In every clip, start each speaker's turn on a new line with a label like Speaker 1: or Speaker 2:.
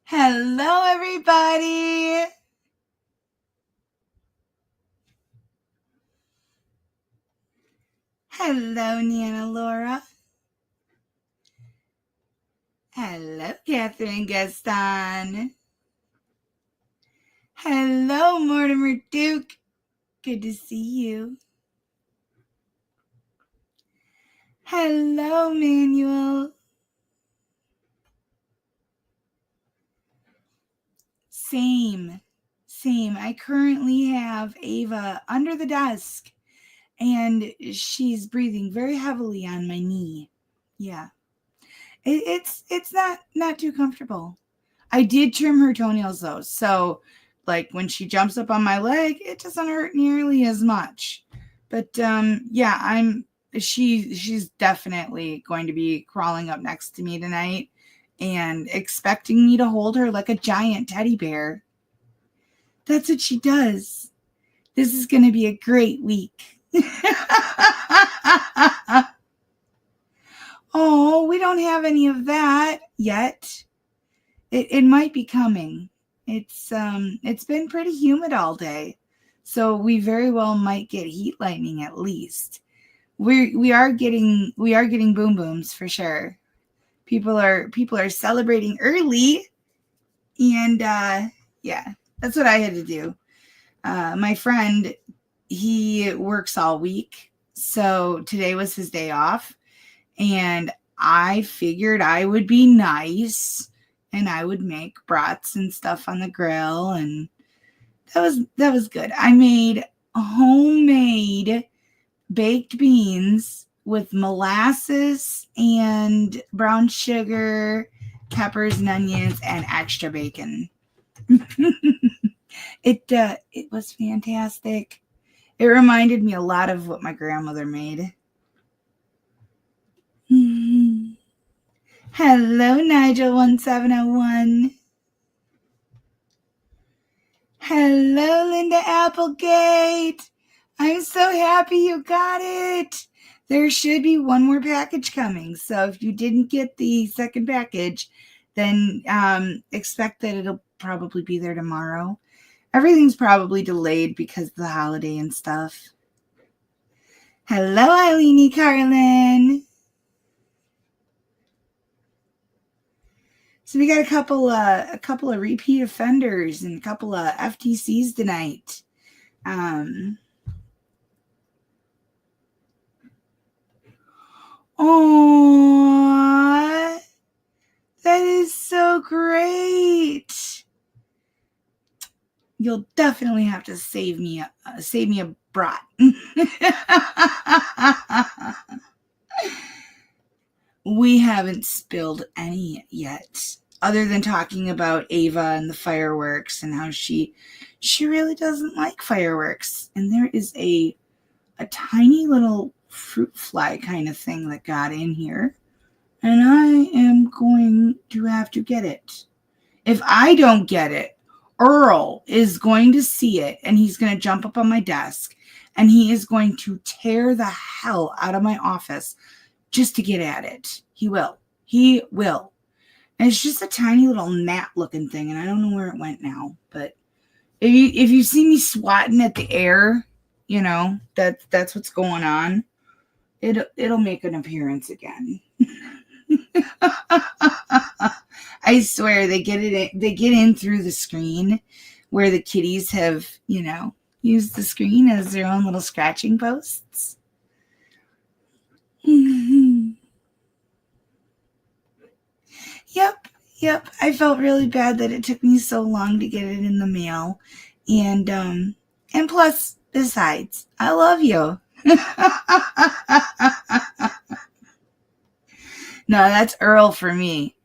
Speaker 1: Hello, everybody. Hello, Nana Laura. Hello, Catherine Gaston. Hello, Mortimer Duke. Good to see you. Hello, Manuel. Same. I currently have Ava under the desk, and she's breathing very heavily on my knee. Yeah. It's not too comfortable. I did trim her toenails though, so like when she jumps up on my leg, it doesn't hurt nearly as much. But yeah, she's definitely going to be crawling up next to me tonight and expecting me to hold her like a giant teddy bear. That's what she does. This is going to be a great week. Oh, we don't have any of that yet. It might be coming. It's been pretty humid all day, so we very well might get heat lightning at least. We are getting boom booms for sure. People are celebrating early, and yeah, that's what I had to do. My friend, he works all week, so today was his day off, and I figured I would be nice and I would make brats and stuff on the grill, and that was good. I made homemade baked beans with molasses and brown sugar, peppers and onions, and extra bacon. It was fantastic. It reminded me a lot of what my grandmother made. Hello, Nigel1701. Hello, Linda Applegate. I'm so happy you got it. There should be one more package coming. So if you didn't get the second package, then expect that it'll probably be there tomorrow. Everything's probably delayed because of the holiday and stuff. Hello, Eileen Carlin. So we got a couple of repeat offenders and a couple of FTCs tonight. Oh, that is so great. You'll definitely have to save me a brat. We haven't spilled any yet, other than talking about Ava and the fireworks and how she really doesn't like fireworks. And there is a tiny little fruit fly kind of thing that got in here, and I am going to have to get it. If I don't get it, Earl is going to see it, and he's going to jump up on my desk, and he is going to tear the hell out of my office just to get at it. He will. And it's just a tiny little gnat looking thing, and I don't know where it went now. But if you see me swatting at the air, you know that's what's going on. It'll make an appearance again. I swear they get in through the screen where the kitties have, used the screen as their own little scratching posts. Yep. I felt really bad that it took me so long to get it in the mail. And plus, besides, I love you. No, that's Earl for me.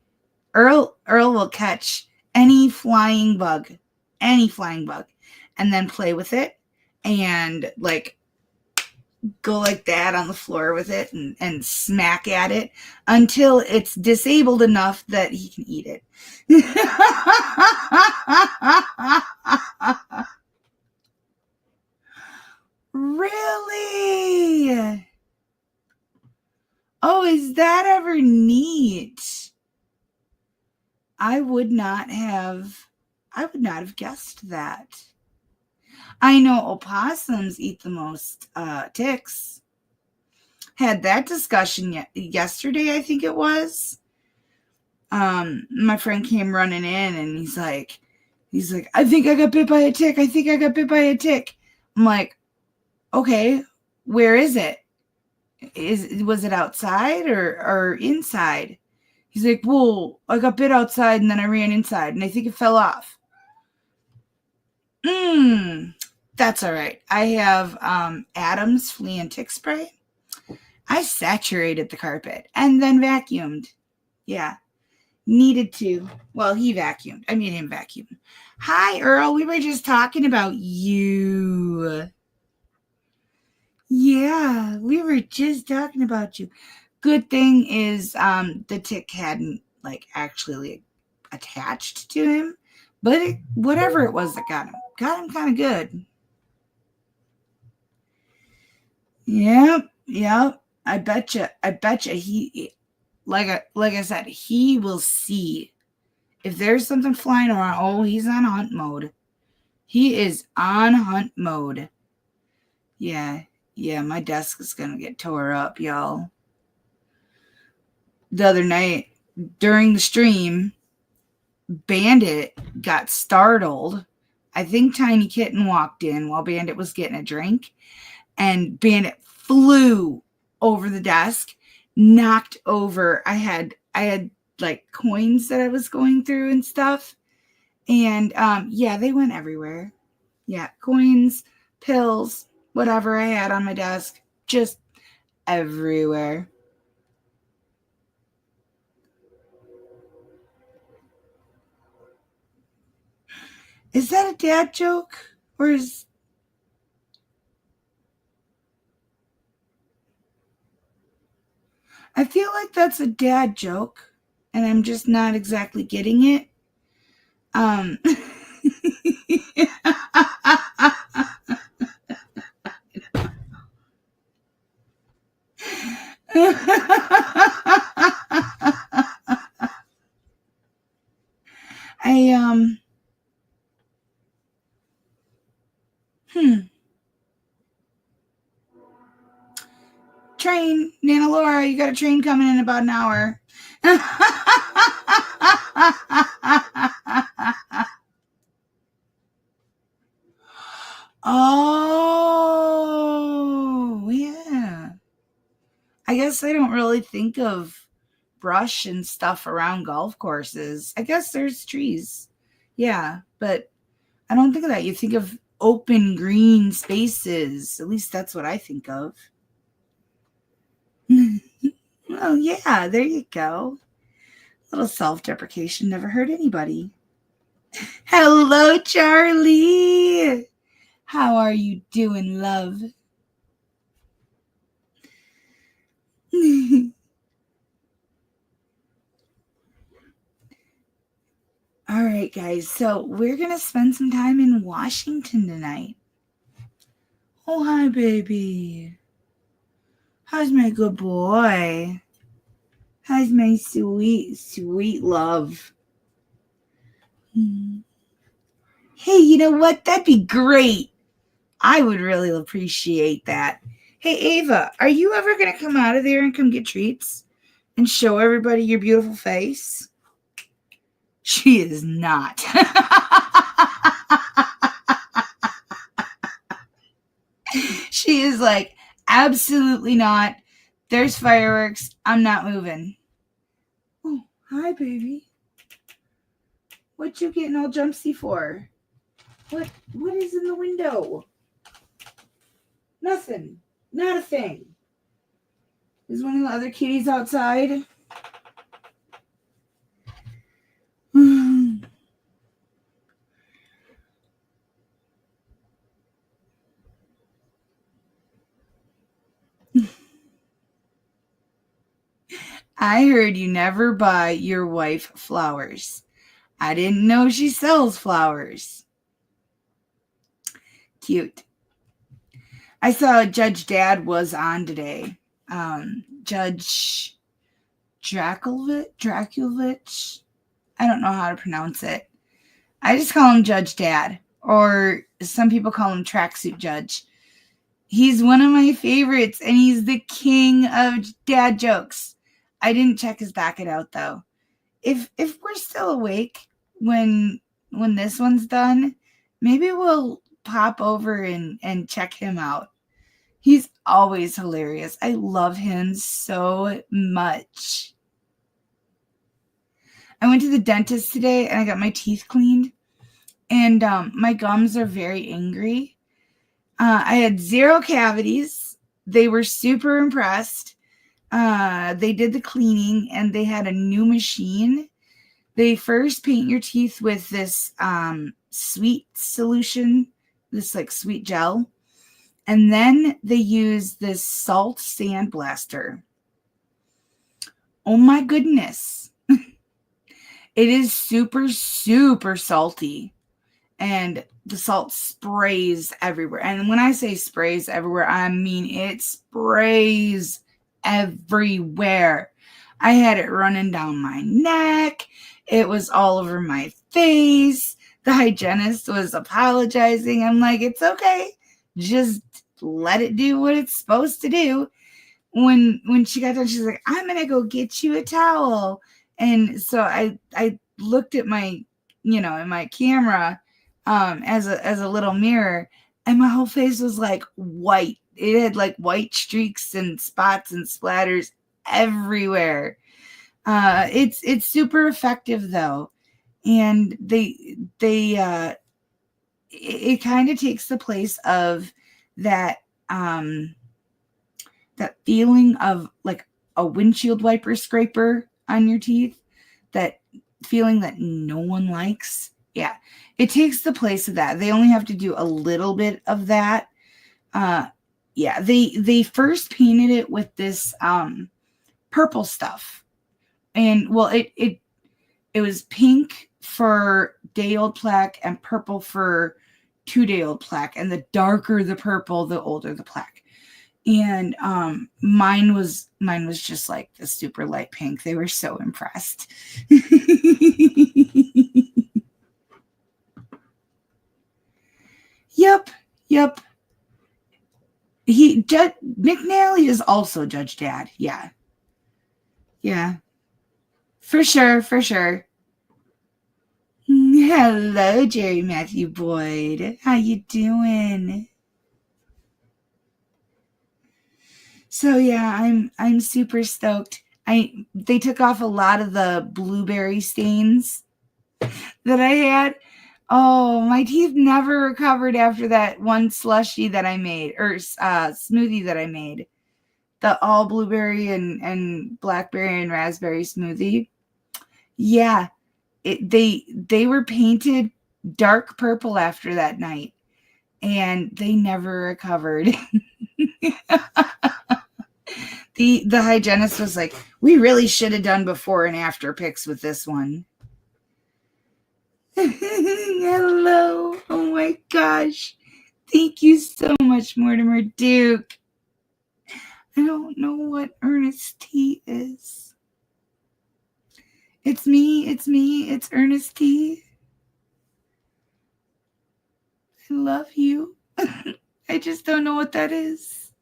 Speaker 1: Earl will catch any flying bug, and then play with it and go like that on the floor with it and smack at it until it's disabled enough that he can eat it. Really? Oh, is that ever neat? I would not have guessed that. I know opossums eat the most ticks. Had that discussion yesterday, I think it was. My friend came running in and he's like, I think I got bit by a tick. I think I got bit by a tick. I'm like, okay, where is it? Was it outside or inside? He's like, well, I got bit outside and then I ran inside and I think it fell off. That's all right. I have Adam's flea and tick spray. I saturated the carpet and then vacuumed. Yeah, needed to. Well, he vacuumed. I made him vacuum. Hi, Earl. We were just talking about you. Yeah, we were just talking about you. Good thing is the tick hadn't like actually attached to him, but whatever it was that got him kind of good. Yep. I betcha he, like I said, he will see if there's something flying around. Oh, he's on hunt mode. He is on hunt mode. Yeah, my desk is gonna get tore up, y'all. The other night during the stream, Bandit got startled. I think Tiny Kitten walked in while Bandit was getting a drink, and Bandit flew over the desk, knocked over. I had like coins that I was going through and stuff, and yeah, they went everywhere. Yeah, coins, pills, whatever I had on my desk, just everywhere. Is that a dad joke? Or is... I feel like that's a dad joke, and I'm just not exactly getting it. Train, Nana Laura, you got a train coming in about an hour. Oh, yeah. I guess I don't really think of brush and stuff around golf courses. I guess there's trees. Yeah, but I don't think of that. You think of open green spaces. At least that's what I think of. Well, yeah, there you go. A little self-deprecation never hurt anybody. Hello, Charlie. How are you doing, love? All right, guys. So we're going to spend some time in Washington tonight. Oh, hi, baby. How's my good boy? How's my sweet, sweet love? Hey, you know what? That'd be great. I would really appreciate that. Hey, Ava, are you ever going to come out of there and come get treats and show everybody your beautiful face? She is not. She is like, absolutely not. There's fireworks. I'm not moving. Oh, hi, baby. What you getting all jumpsy for? What is in the window? Nothing. Not a thing. Is one of the other kitties outside? I heard you never buy your wife flowers. I didn't know she sells flowers. Cute. I saw Judge Dad was on today. Judge Draculovich. I don't know how to pronounce it. I just call him Judge Dad, or some people call him Tracksuit Judge. He's one of my favorites, and he's the king of dad jokes. I didn't check his docket out, though. If we're still awake when this one's done, maybe we'll pop over and check him out. He's always hilarious. I love him so much. I went to the dentist today and I got my teeth cleaned, and my gums are very angry. I had 0 cavities. They were super impressed. They did the cleaning and they had a new machine. They first paint your teeth with this sweet solution, this like sweet gel. And then they use this salt sandblaster. Oh my goodness. It is super, super salty. And the salt sprays everywhere. And when I say sprays everywhere, I mean it sprays everywhere. I had it running down my neck. It was all over my face. The hygienist was apologizing. I'm like, it's okay. Just let it do what it's supposed to do. When she got done, she's like, I'm going to go get you a towel. And so I looked at my, in my camera as a little mirror, and my whole face was like white. It had like white streaks and spots and splatters everywhere. It's super effective though. And it kind of takes the place of that that feeling of like a windshield wiper scraper on your teeth, that feeling that no one likes. Yeah, it takes the place of that. They only have to do a little bit of that. Yeah, they first painted it with this purple stuff. And well, it was pink for day-old plaque and purple for 2-day-old plaque. And the darker the purple, the older the plaque. And mine was just like the super light pink. They were so impressed. Yep. McNally is also Judge Dad. Yeah. For sure. Hello, Jerry Matthew Boyd. How you doing? So yeah, I'm super stoked. They took off a lot of the blueberry stains that I had. Oh, my teeth never recovered after that one slushy that I made, or smoothie that I made. The all blueberry and blackberry and raspberry smoothie. Yeah, they were painted dark purple after that night, and they never recovered. The hygienist was like, we really should have done before and after pics with this one. Hello. Oh my gosh. Thank you so much, Mortimer Duke. I don't know what Ernest T is. It's me. It's Ernest T. I love you. I just don't know what that is.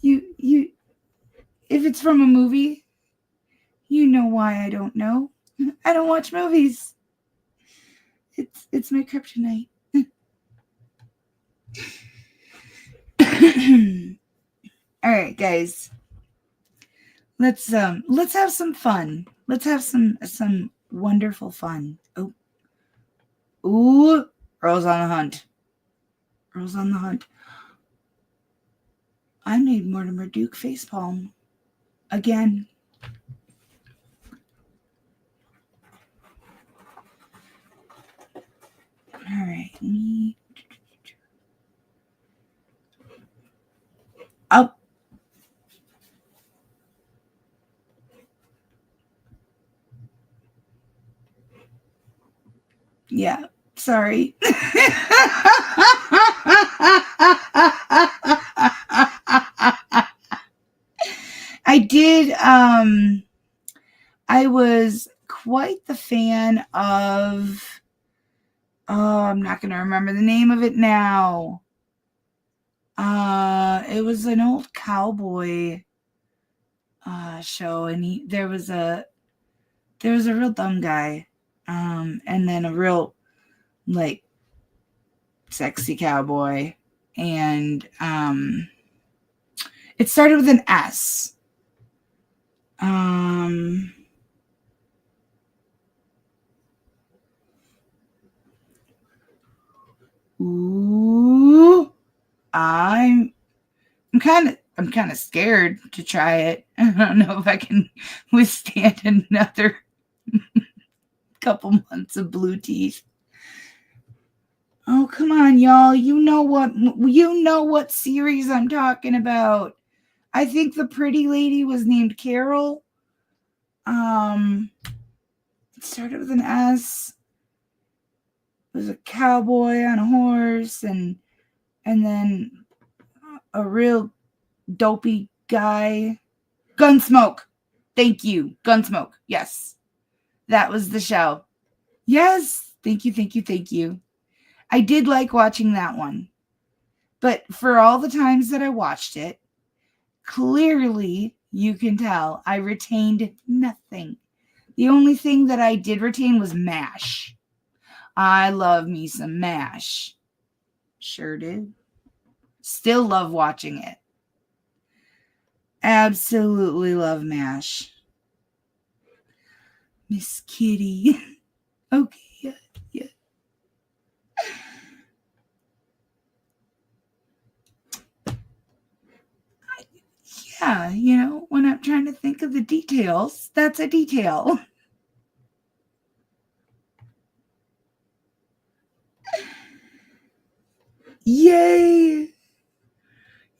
Speaker 1: You if it's from a movie, you know why I don't know. I don't watch movies. It's my kryptonite. All right, guys. Let's have some fun. Let's have some wonderful fun. Ooh, Earl's on the hunt. Earl's on the hunt. I made Mortimer Duke facepalm again. All right. Up. Yeah, sorry. I did I was quite the fan of, I'm not going to remember the name of it now. It was an old cowboy show, and there was a real dumb guy, and then a real like sexy cowboy, and it started with an S. Ooh, I'm kind of scared to try it. I don't know if I can withstand another couple months of blue teeth. Oh, come on, y'all. You know what series I'm talking about. I think the pretty lady was named Carol. It started with an S. It was a cowboy on a horse, and then a real dopey guy. Gunsmoke. Thank you. Gunsmoke. Yes. That was the show. Yes. Thank you. I did like watching that one. But for all the times that I watched it, clearly you can tell I retained nothing. The only thing that I did retain was MASH. I love me some MASH. Sure did. Still love watching it. Absolutely love MASH. Miss Kitty. Okay, yeah. Yeah, when I'm trying to think of the details, that's a detail. Yay!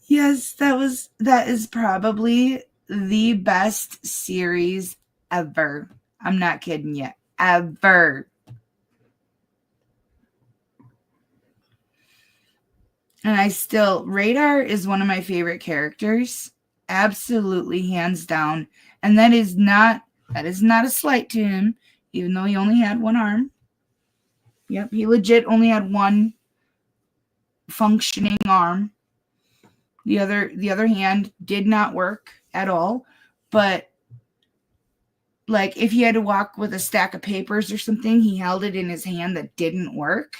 Speaker 1: Yes, that is probably the best series ever. I'm not kidding you. Ever. And Radar is one of my favorite characters. Absolutely, hands down. And that is not a slight to him, even though he only had one arm. Yep, he legit only had one functioning arm. The other hand did not work at all. But like if he had to walk with a stack of papers or something, he held it in his hand that didn't work.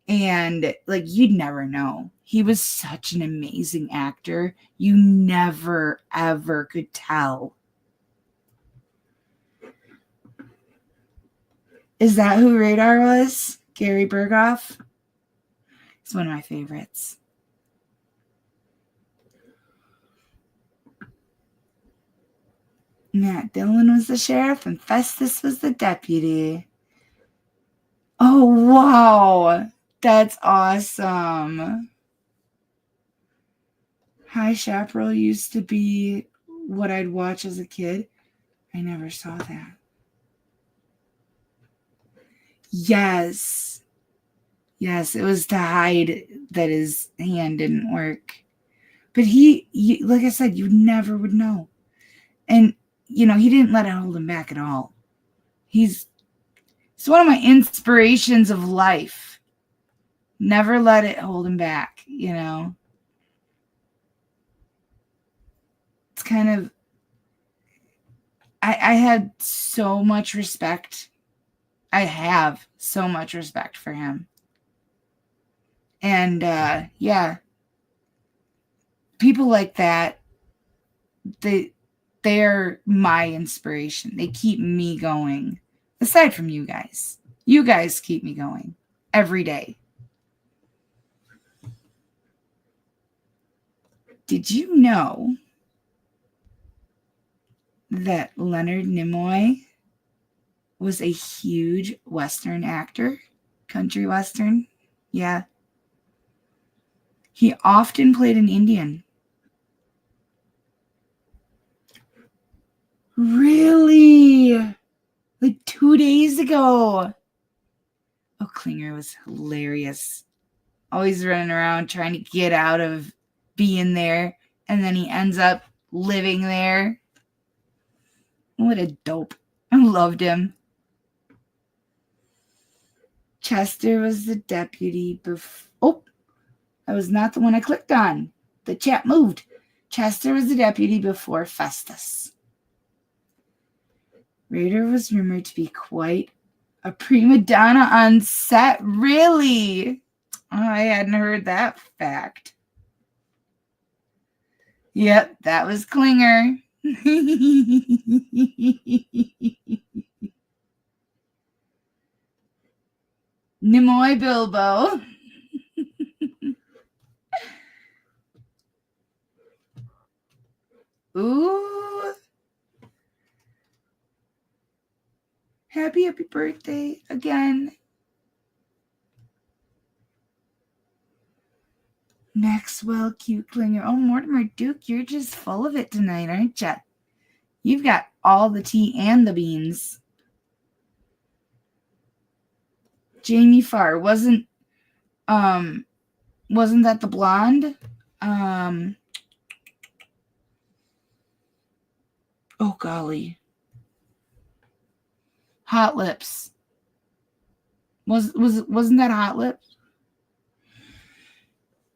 Speaker 1: And like you'd never know. He was such an amazing actor. You never ever could tell. Is that who Radar was? Gary Berghoff? He's one of my favorites. Matt Dillon was the sheriff and Festus was the deputy. Oh, wow. That's awesome. High Chaparral used to be what I'd watch as a kid. I never saw that. Yes, it was to hide that his hand didn't work. But he like I said, you never would know. And, he didn't let it hold him back at all. He's one of my inspirations of life. Never let it hold him back, It's kind of, I had so much respect. I have so much respect for him. And, yeah, people like that, they're my inspiration. They keep me going. Aside from you guys. You guys keep me going every day. Did you know that Leonard Nimoy was a huge Western actor? Country Western? Yeah. He often played an Indian. Really? Like 2 days ago. Oh, Klinger was hilarious. Always running around trying to get out of being there. And then he ends up living there. What a dope. I loved him. Chester was the deputy before. Oh, that was not the one I clicked on. The chat moved. Chester was the deputy before Festus. Raider was rumored to be quite a prima donna on set. Really? Oh, I hadn't heard that fact. Yep, that was Klinger. Nimoy Bilbo. Ooh. Happy birthday again. Maxwell, cute Klinger. Oh, Mortimer Duke, you're just full of it tonight, aren't you? You've got all the tea and the beans. Jamie Farr wasn't that the blonde? Oh golly. Hot Lips. Wasn't that Hot Lips?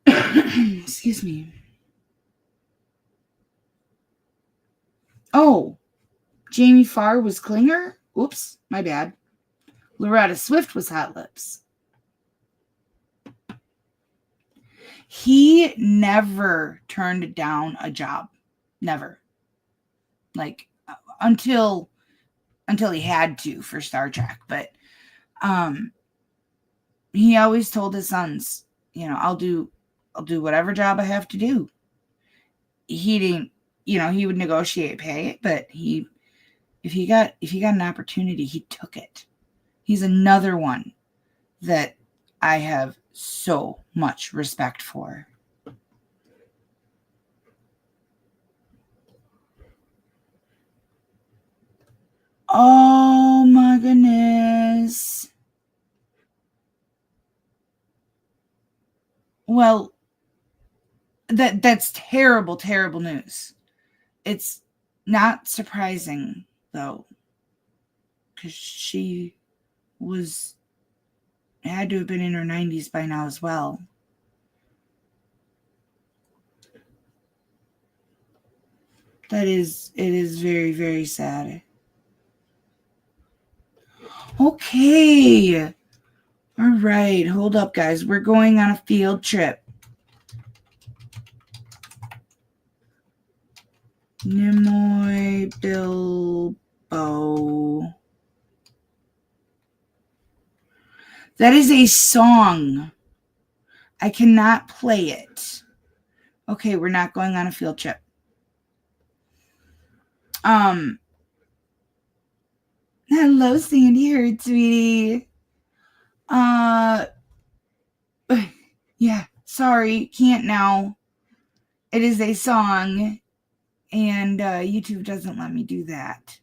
Speaker 1: Excuse me. Oh, Jamie Farr was Klinger? Oops, my bad. Loretta Swift was Hot Lips. He never turned down a job. Never. Like until he had to for Star Trek, but he always told his sons, I'll do whatever job I have to do. He didn't, he would negotiate pay, but if he got an opportunity, he took it. He's another one that I have so much respect for. Oh my goodness. Well, that's terrible, terrible news. It's not surprising though, because she had to have been in her 90s by now as well. It is very, very sad. Okay. All right. Hold up, guys. We're going on a field trip. Nimoy Bilbo. That is a song. I cannot play it. Okay, we're not going on a field trip. Hello, Sandy Hurd, sweetie. Yeah, sorry, can't now. It is a song, and YouTube doesn't let me do that.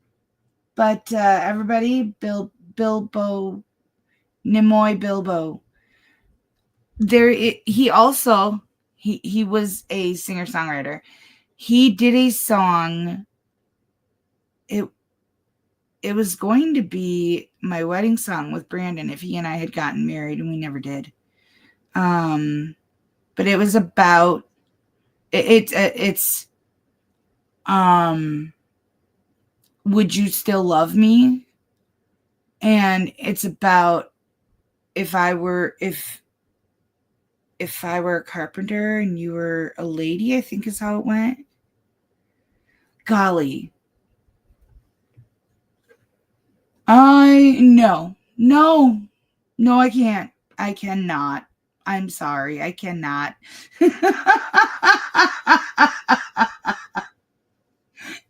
Speaker 1: But everybody, Bilbo, Nimoy Bilbo. He also was a singer-songwriter. He did a song. It was going to be my wedding song with Brandon if he and I had gotten married, and we never did. But it was about it's Would You Still Love Me? And it's about if I were a carpenter and you were a lady, I think is how it went. Golly. No, I can't. I cannot. I'm sorry. I cannot.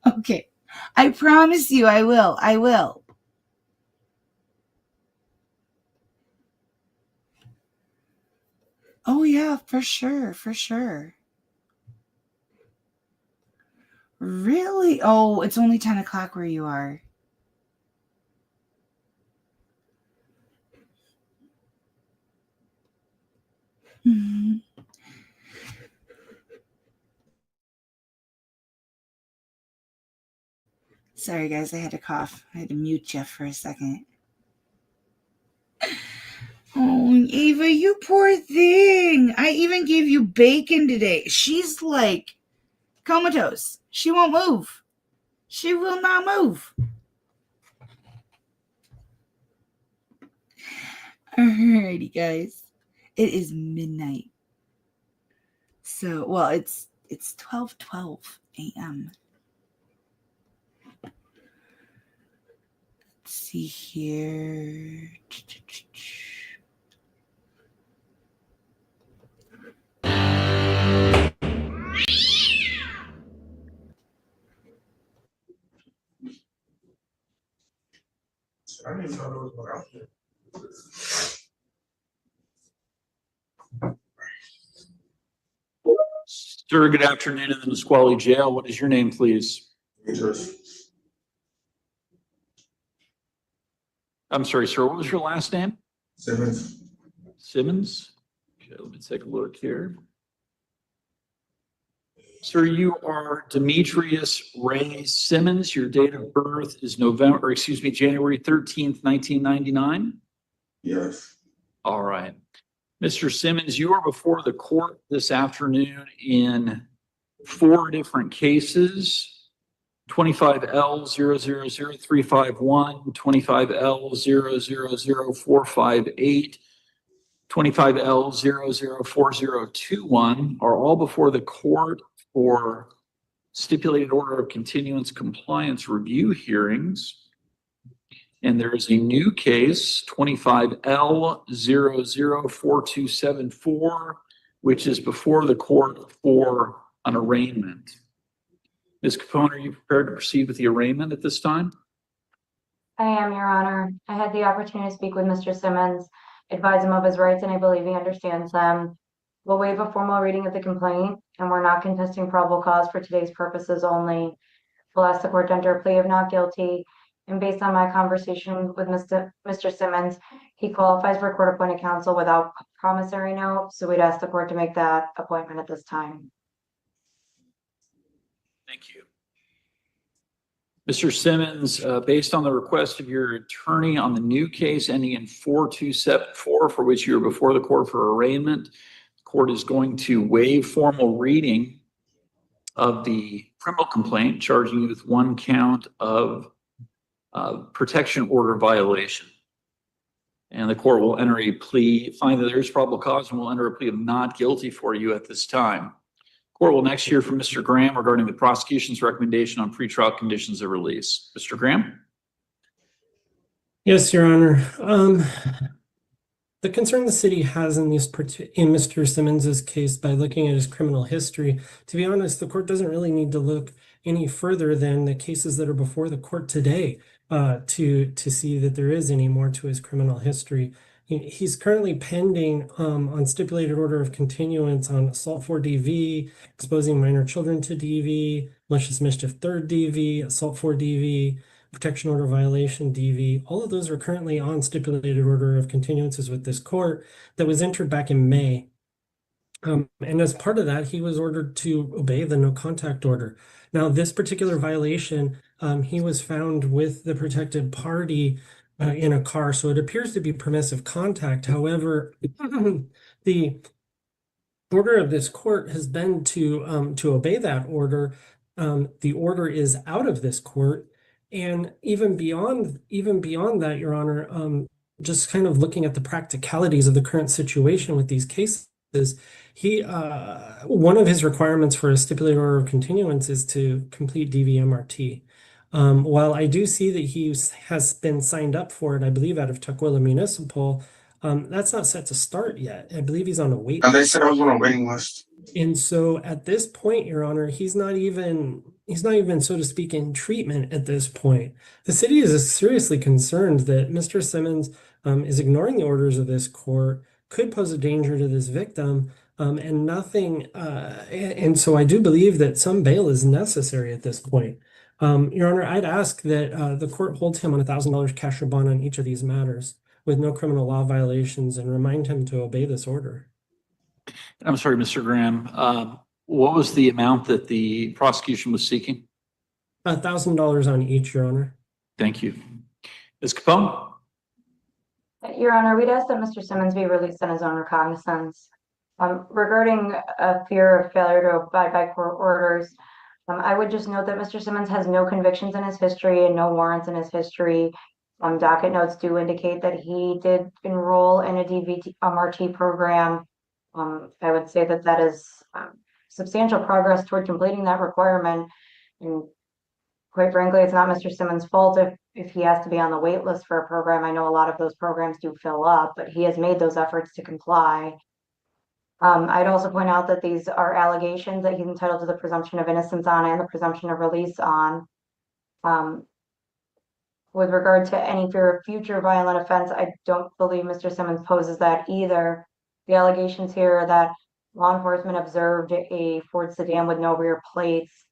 Speaker 1: Okay. I promise you I will. Oh yeah, for sure. Really? Oh, it's only 10 o'clock where you are. Mm-hmm. Sorry, guys, I had to cough. I had to mute you for a second. Oh, Eva, you poor thing. I even gave you bacon today. She's like comatose. She won't move. She will not move. Alrighty, guys. It is midnight. So, well, it's 12:12 a.m. Let's see here.
Speaker 2: I didn't know there was one out there.
Speaker 3: Sir, good afternoon in the Nisqually Jail. What is your name, please?
Speaker 2: Demetrius.
Speaker 3: I'm sorry, sir. What was your last name?
Speaker 2: Simmons.
Speaker 3: Simmons. Okay, let me take a look here. Sir, you are Demetrius Ray Simmons. Your date of birth is January 13th, 1999.
Speaker 2: Yes.
Speaker 3: All right. Mr. Simmons, you are before the court this afternoon in 4 different cases. 25L000351, 25L000458, 25L004021 are all before the court for stipulated order of continuance compliance review hearings. And there is a new case, 25L004274, which is before the court for an arraignment. Ms. Capone, are you prepared to proceed with the arraignment at this time?
Speaker 4: I am, Your Honor. I had the opportunity to speak with Mr. Simmons, advise him of his rights, and I believe he understands them. We'll waive a formal reading of the complaint, and we're not contesting probable cause for today's purposes only. We'll ask the court to enter a plea of not guilty, and based on my conversation with Mr. Simmons, he qualifies for court-appointed counsel without promissory note, so we'd ask the court to make that appointment at this time.
Speaker 3: Thank you. Mr. Simmons, based on the request of your attorney on the new case ending in 4274, for which you are before the court for arraignment, the court is going to waive formal reading of the criminal complaint charging you with 1 count of protection order violation. And the court will enter a plea, find that there is probable cause, and will enter a plea of not guilty for you at this time. Court will next hear from Mr. Graham regarding the prosecution's recommendation on pretrial conditions of release. Mr. Graham?
Speaker 5: Yes, Your Honor. The concern the city has in Mr. Simmons's case, by looking at his criminal history, to be honest, the court doesn't really need to look any further than the cases that are before the court today to see that there is any more to his criminal history. He's currently pending on stipulated order of continuance on assault for DV, exposing minor children to DV, malicious mischief third DV, assault for DV, protection order violation DV. All of those are currently on stipulated order of continuances with this court that was entered back in May. And as part of that, he was ordered to obey the no contact order. Now, this particular violation, he was found with the protected party in a car, so it appears to be permissive contact. However, the order of this court has been to obey that order. The order is out of this court, and even beyond that, Your Honor, just kind of looking at the practicalities of the current situation with these cases, one of his requirements for a stipulated order of continuance is to complete DVMRT. While I do see that he has been signed up for it, I believe out of Tukwila Municipal, that's not set to start yet. I believe he's on a wait
Speaker 2: And they
Speaker 5: list.
Speaker 2: said I was on a waiting list.
Speaker 5: And so at this point, Your Honor, he's not even, so to speak, in treatment at this point. The city is seriously concerned that Mr. Simmons is ignoring the orders of this court, could pose a danger to this victim, and nothing. And so I do believe that some bail is necessary at this point. Your Honor, I'd ask that the court holds him on $1,000 cash or bond on each of these matters with no criminal law violations and remind him to obey this order.
Speaker 3: I'm sorry, Mr. Graham. What was the amount that the prosecution was seeking?
Speaker 5: $1,000 on each, Your Honor.
Speaker 3: Thank you. Ms. Capone?
Speaker 4: Your Honor, we'd ask that Mr. Simmons be released on his own recognizance. Regarding a fear of failure to abide by court orders, I would just note that Mr. Simmons has no convictions in his history and no warrants in his history. Docket notes do indicate that he did enroll in a DVT-MRT program. I would say that that is substantial progress toward completing that requirement. And quite frankly, it's not Mr. Simmons' fault if he has to be on the wait list for a program. I know a lot of those programs do fill up, but he has made those efforts to comply. I'd also point out that these are allegations that he's entitled to the presumption of innocence on and the presumption of release on. With regard to any fear of future violent offense, I don't believe Mr. Simmons poses that either. The allegations here are that law enforcement observed a Ford sedan with no rear plates.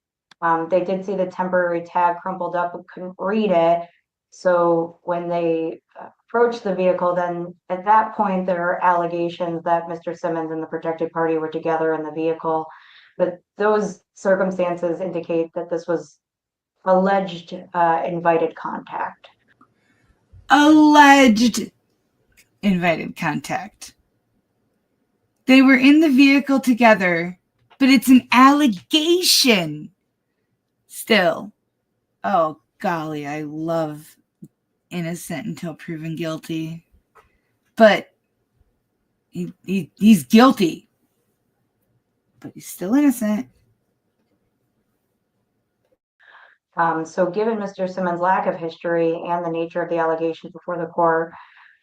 Speaker 4: They did see the temporary tag crumpled up but couldn't read it. So when they approached the vehicle, then at that point, there are allegations that Mr. Simmons and the protected party were together in the vehicle. But those circumstances indicate that this was alleged invited contact.
Speaker 1: Alleged invited contact. They were in the vehicle together, but it's an allegation still. Oh, golly, I love innocent until proven guilty. But he's guilty. But he's still innocent.
Speaker 4: So given Mr. Simmons' lack of history and the nature of the allegations before the court,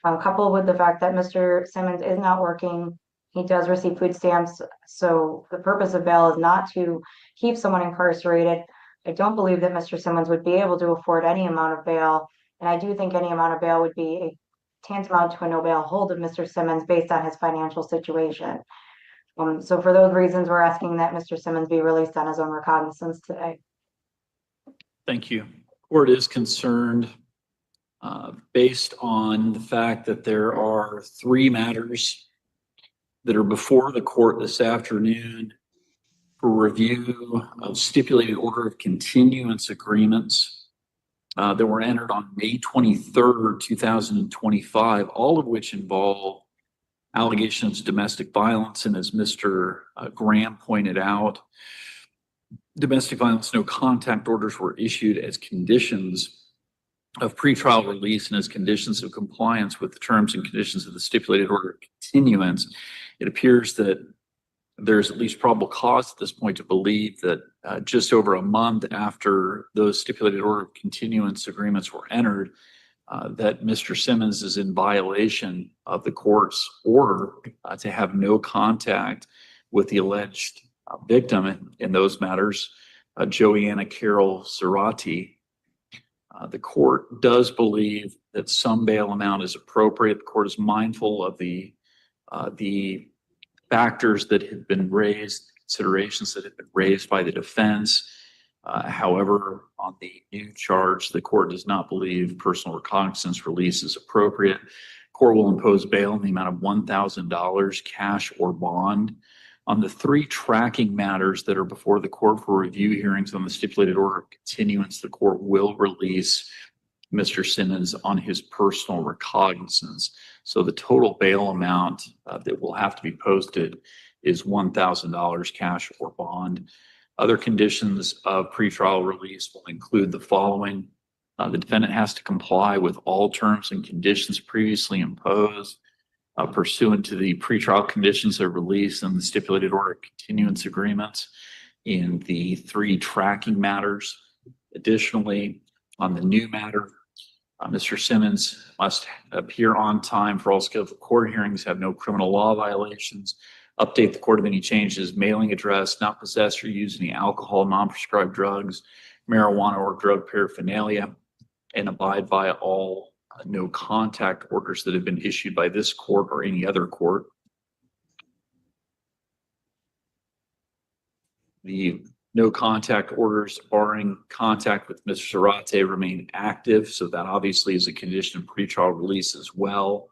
Speaker 4: coupled with the fact that Mr. Simmons is not working, he does receive food stamps. So the purpose of bail is not to keep someone incarcerated. I don't believe that Mr. Simmons would be able to afford any amount of bail. And I do think any amount of bail would be a tantamount to a no bail hold of Mr. Simmons based on his financial situation. So for those reasons, we're asking that Mr. Simmons be released on his own recognizance today.
Speaker 3: Thank you. Court is concerned based on the fact that there are 3 matters that are before the court this afternoon for review of stipulated order of continuance agreements that were entered on May 23rd, 2025, all of which involve allegations of domestic violence. And as Mr. Graham pointed out, domestic violence no contact orders were issued as conditions of pretrial release and as conditions of compliance with the terms and conditions of the stipulated order of continuance. It appears that there's at least probable cause at this point to believe that just over a month after those stipulated order of continuance agreements were entered, that Mr. Simmons is in violation of the court's order to have no contact with the alleged victim in those matters, Joanna Carol Cerati. The court does believe that some bail amount is appropriate. The court is mindful of the factors that have been raised, considerations that have been raised by the defense. However, on the new charge, the court does not believe personal recognizance release is appropriate. Court will impose bail in the amount of $1,000 cash or bond. On the 3 tracking matters that are before the court for review hearings on the stipulated order of continuance, the court will release Mr. Simmons on his personal recognizance. So the total bail amount that will have to be posted is $1,000 cash or bond. Other conditions of pretrial release will include the following. The defendant has to comply with all terms and conditions previously imposed pursuant to the pretrial conditions of release and the stipulated order of continuance agreements in the 3 tracking matters. Additionally, on the new matter, Mr. Simmons must appear on time for all scheduled court hearings, have no criminal law violations, update the court of any changes, mailing address, not possess or use any alcohol, non-prescribed drugs, marijuana, or drug paraphernalia, and abide by all no contact orders that have been issued by this court or any other court. The no contact orders barring contact with Mr. Cerati remain active, so that obviously is a condition of pretrial release as well.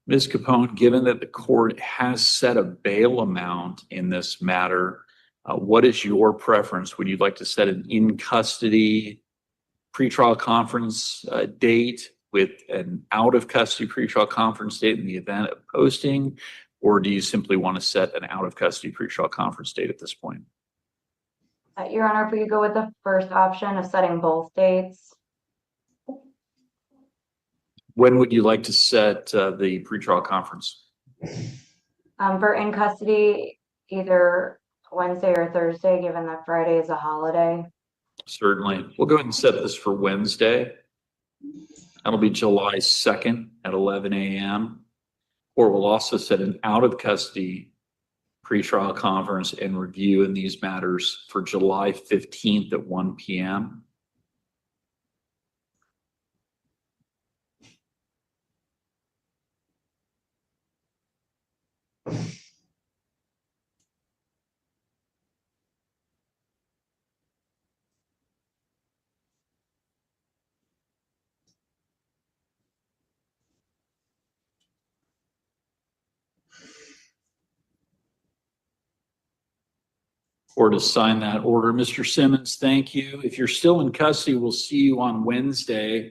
Speaker 3: Ms. Capone, given that the court has set a bail amount in this matter, What is your preference? Would you like to set an in-custody pretrial conference date with an out-of-custody pretrial conference date in the event of posting? Or do you simply want to set an out-of-custody pretrial conference date at this point?
Speaker 4: Your Honor, if we could go with the first option of setting both dates.
Speaker 3: When would you like to set the pretrial conference?
Speaker 4: For in custody, either Wednesday or Thursday, given that Friday is a holiday.
Speaker 3: Certainly. We'll go ahead and set this for Wednesday. That'll be July 2nd at 11 a.m. Or we'll also set an out-of-custody pretrial conference and review in these matters for July 15th at 1 p.m. Or to sign that order. Mr. Simmons, thank you. If you're still in custody, we'll see you on Wednesday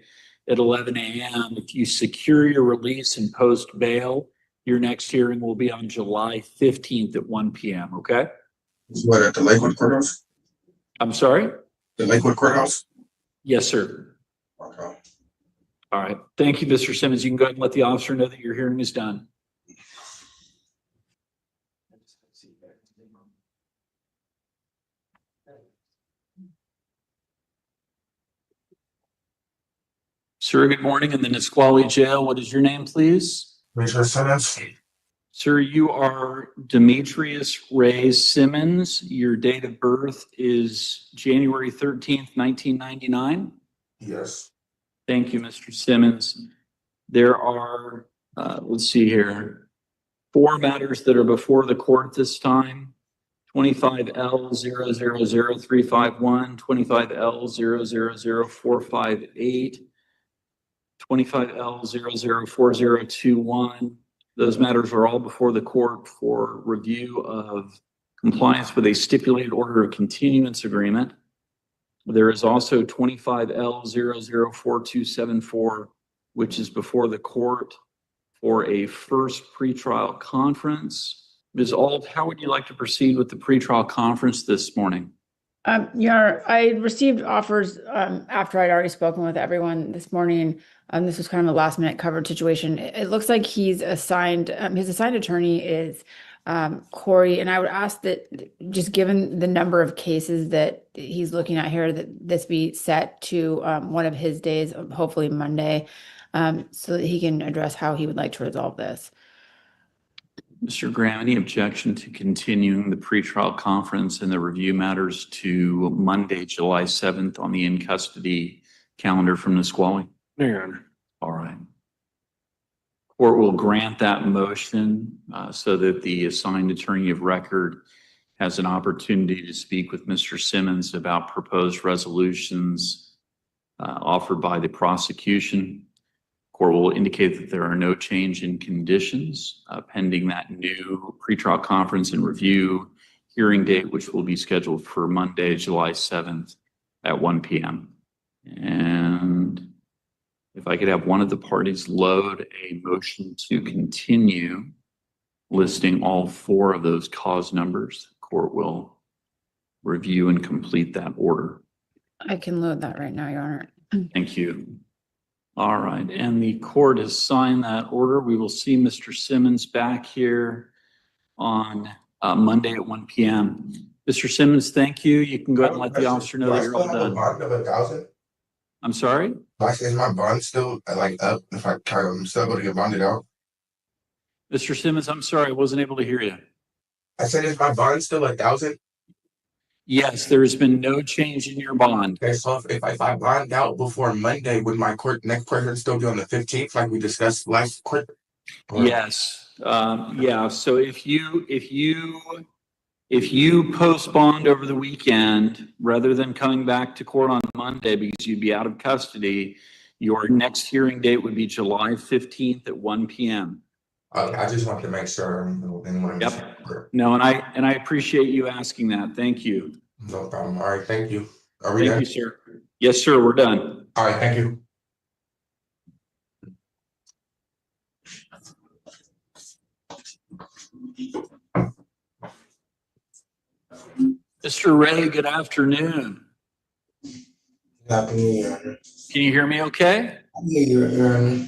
Speaker 3: at 11 a.m. If you secure your release and post bail, your next hearing will be on July 15th at 1 p.m., okay?
Speaker 2: What, at the Lakewood Courthouse?
Speaker 3: I'm sorry?
Speaker 2: The Lakewood Courthouse?
Speaker 3: Yes, sir.
Speaker 2: Okay.
Speaker 3: All right. Thank you, Mr. Simmons. You can go ahead and let the officer know that your hearing is done. Sir, good morning. In the Nisqually Jail, what is your name, please?
Speaker 2: Demetrius Simmons?
Speaker 3: Sir, you are Demetrius Ray Simmons. Your date of birth is January 13th, 1999.
Speaker 2: Yes.
Speaker 3: Thank you, Mr. Simmons. There are, let's see here, 4 matters that are before the court this time. 25L000351, 25L000458, 25L004021. Those matters are all before the court for review of compliance with a stipulated order of continuance agreement. There is also 25L004274, which is before the court for a first pretrial conference. Ms. Ault, how would you like to proceed with the pretrial conference this morning?
Speaker 6: Your Honor, I received offers after I'd already spoken with everyone this morning. This was kind of a last minute covered situation. It looks like he's assigned, his assigned attorney is Corey, and I would ask that just given the number of cases that he's looking at here, that this be set to one of his days, hopefully Monday, so that he can address how he would like to resolve this.
Speaker 3: Mr. Graham, any objection to continuing the pretrial conference and the review matters to Monday, July 7th on the in-custody calendar from Nisqually?
Speaker 2: No, Your Honor.
Speaker 3: All right. Court will grant that motion so that the assigned attorney of record has an opportunity to speak with Mr. Simmons about proposed resolutions offered by the prosecution. Court will indicate that there are no change in conditions pending that new pretrial conference and review hearing date, which will be scheduled for Monday, July 7th at 1 p.m. And if I could have one of the parties load a motion to continue listing all 4 of those cause numbers, court will review and complete that order.
Speaker 6: I can load that right now, Your Honor.
Speaker 3: Thank you. All right, and the court has signed that order. We will see Mr. Simmons back here on Monday at 1 p.m. Mr. Simmons, thank you. You can go ahead and let the officer know that you're all done.
Speaker 2: Bond of 1,000?
Speaker 3: I'm sorry?
Speaker 2: Is my bond still like up if I'm still able to get bonded out?
Speaker 3: Mr. Simmons, I'm sorry, I wasn't able to hear you.
Speaker 2: I said, is my bond still 1,000?
Speaker 3: Yes, there has been no change in your bond.
Speaker 2: Okay, so if I bond out before Monday, would my next court hearing still be on the 15th, like we discussed last court? Or-
Speaker 3: Yes, yeah. So if you post bond over the weekend, rather than coming back to court on Monday because you'd be out of custody, your next hearing date would be July 15th at 1 p.m.
Speaker 2: Okay, I just wanted to make sure. I didn't want to miss
Speaker 3: Yep.
Speaker 2: it.
Speaker 3: No, and I appreciate you asking that. Thank you.
Speaker 2: No problem. All right, thank you. Are we
Speaker 3: Thank
Speaker 2: done?
Speaker 3: you, sir. Yes, sir, we're done.
Speaker 2: All right, thank you.
Speaker 3: Mr. Ray, good afternoon.
Speaker 2: Good afternoon, Your Honor.
Speaker 3: Can you hear me okay?
Speaker 2: Your Honor.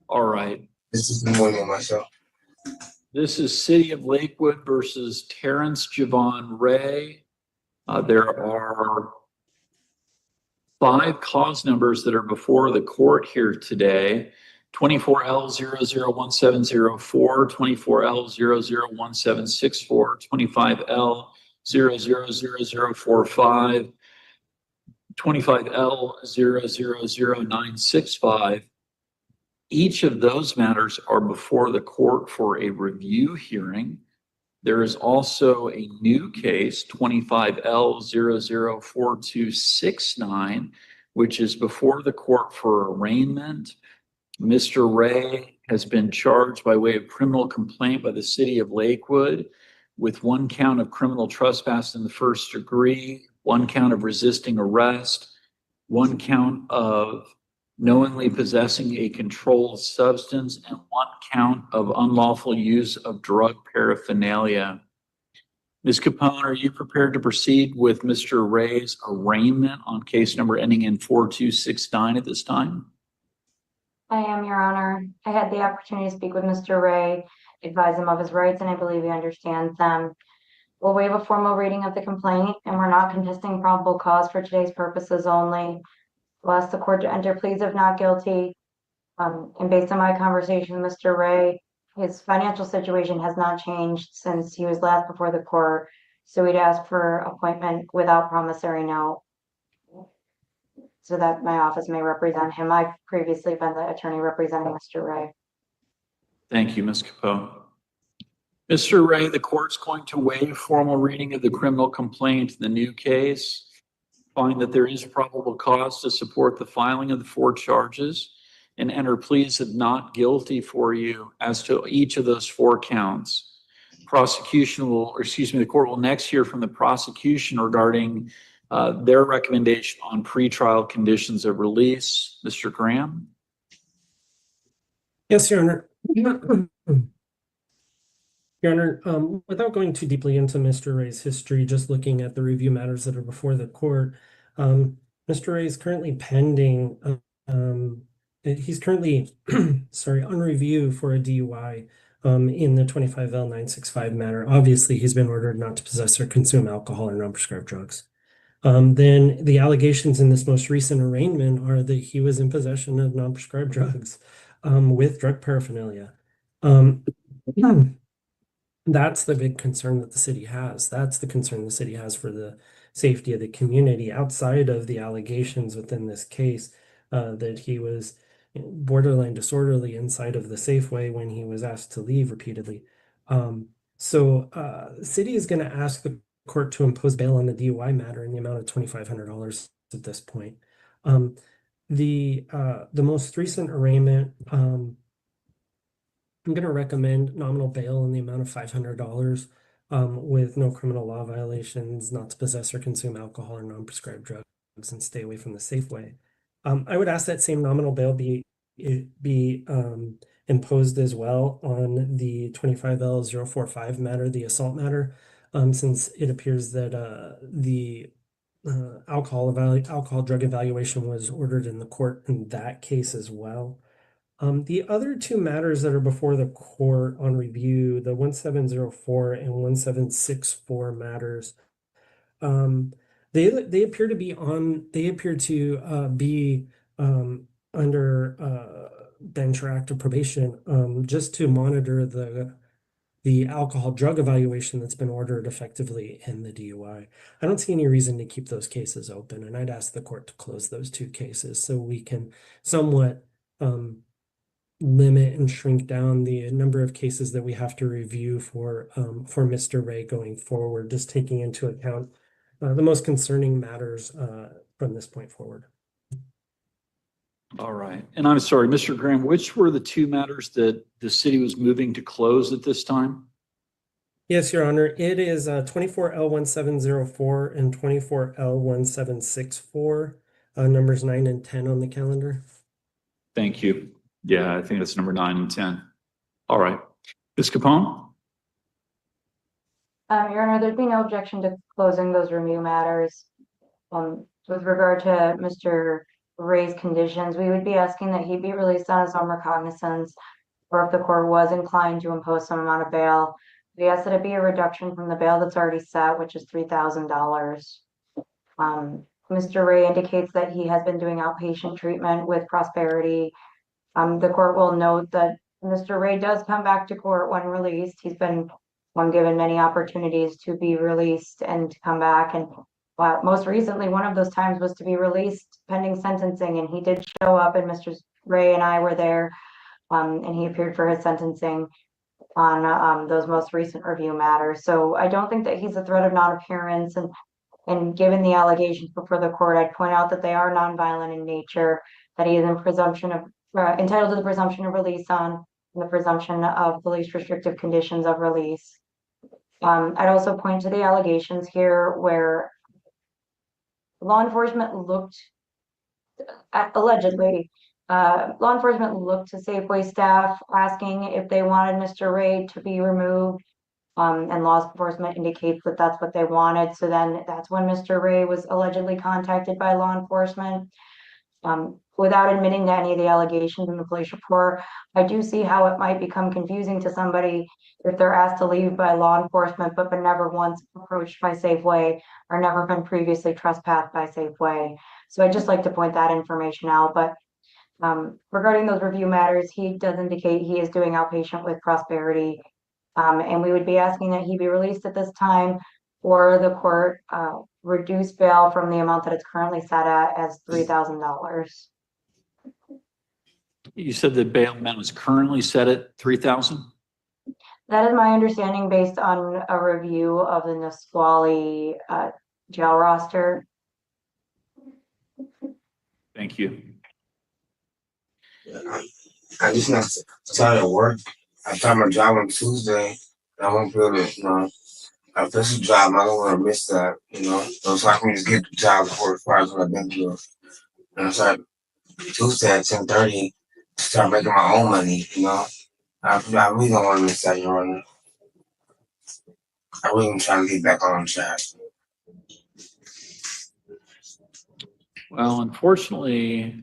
Speaker 3: All right.
Speaker 2: This is the morning of myself.
Speaker 3: This is City of Lakewood versus Terrence Javon Ray. There are 5 cause numbers that are before the court here today. 24L001704, 24L001764, 25L000045, 25L000965. Each of those matters are before the court for a review hearing. There is also a new case, 25L004269, which is before the court for arraignment. Mr. Ray has been charged by way of criminal complaint by the City of Lakewood with 1 count of criminal trespass in the first degree, 1 count of resisting arrest, 1 count of knowingly possessing a controlled substance, and 1 count of unlawful use of drug paraphernalia. Ms. Capone, are you prepared to proceed with Mr. Ray's arraignment on case number ending in 4269 at this time?
Speaker 4: I am, Your Honor. I had the opportunity to speak with Mr. Ray, advise him of his rights, and I believe he understands them. We'll waive a formal reading of the complaint, and we're not contesting probable cause for today's purposes only. We'll ask the court to enter pleas of not guilty. And based on my conversation with Mr. Ray, his financial situation has not changed since he was last before the court. So we'd ask for appointment without promissory note so that my office may represent him. I've previously been the attorney representing Mr. Ray.
Speaker 3: Thank you, Ms. Capone. Mr. Ray, the court's going to waive formal reading of the criminal complaint in the new case, find that there is probable cause to support the filing of the 4 charges, and enter pleas of not guilty for you as to each of those 4 counts. The court will next hear from the prosecution regarding their recommendation on pretrial conditions of release. Mr. Graham?
Speaker 5: Yes, Your Honor. Your Honor, without going too deeply into Mr. Ray's history, just looking at the review matters that are before the court, Mr. Ray is currently pending, he's currently, on review for a DUI in the 25L965 matter. Obviously, he's been ordered not to possess or consume alcohol or non-prescribed drugs. Then the allegations in this most recent arraignment are that he was in possession of non-prescribed drugs with drug paraphernalia. That's the big concern that the city has. That's the concern the city has for the safety of the community outside of the allegations within this case that he was borderline disorderly inside of the Safeway when he was asked to leave repeatedly. The city is going to ask the court to impose bail on the DUI matter in the amount of $2,500 at this point. The most recent arraignment, I'm going to recommend nominal bail in the amount of $500 with no criminal law violations, not to possess or consume alcohol or non-prescribed drugs, and stay away from the Safeway. I would ask that same nominal bail be imposed as well on the 25L045 matter, the assault matter, since it appears that the alcohol drug evaluation was ordered in the court in that case as well. The other 2 matters that are before the court on review, the 1704 and 1764 matters, they appear to be under bench or active probation, just to monitor the alcohol drug evaluation that's been ordered effectively in the DUI. I don't see any reason to keep those cases open, and I'd ask the court to close those 2 cases so we can somewhat limit and shrink down the number of cases that we have to review for Mr. Ray going forward, just taking into account the most concerning matters from this point forward.
Speaker 3: All right. And I'm sorry, Mr. Graham, which were the two matters that the city was moving to close at this time?
Speaker 5: Yes, Your Honor. It is 24L1704 and 24L1764, numbers 9 and 10 on the calendar.
Speaker 3: Thank you. Yeah, I think that's number 9 and 10. All right. Ms. Capone?
Speaker 4: Your Honor, there'd be no objection to closing those review matters. With regard to Mr. Ray's conditions, we would be asking that he be released on his own recognizance, or if the court was inclined to impose some amount of bail, we ask that it be a reduction from the bail that's already set, which is $3,000. Mr. Ray indicates that he has been doing outpatient treatment with Prosperity. The court will note that Mr. Ray does come back to court when released. He's been given many opportunities to be released and to come back. And most recently, one of those times was to be released pending sentencing, and he did show up, and Mr. Ray and I were there, and he appeared for his sentencing on those most recent review matters. So I don't think that he's a threat of non-appearance, and given the allegations before the court, I'd point out that they are nonviolent in nature, that he is in presumption of entitled to the presumption of release on and the presumption of the least restrictive conditions of release. I'd also point to the allegations here where law enforcement looked allegedly law enforcement looked to Safeway staff asking if they wanted Mr. Ray to be removed, and law enforcement indicates that that's what they wanted. So then that's when Mr. Ray was allegedly contacted by law enforcement. Without admitting to any of the allegations in the police report, I do see how it might become confusing to somebody if they're asked to leave by law enforcement, but never once approached by Safeway or never been previously trespassed by Safeway. So I'd just like to point that information out. But regarding those review matters, he does indicate he is doing outpatient with Prosperity. And we would be asking that he be released at this time, or the court reduce bail from the amount that it's currently set at as $3,000.
Speaker 3: You said the bail amount is currently set at $3,000?
Speaker 4: That is my understanding based on a review of the Nisqually jail roster.
Speaker 3: Thank you.
Speaker 2: I just not started at work. I started my job on Tuesday. I won't be able to, official job. I don't want to miss that, so I can just get the job before what I've been through. And I started Tuesday at 10:30 to start making my own money, I really don't want to miss that, Your Honor. I really am trying to get back on track.
Speaker 3: Well, unfortunately,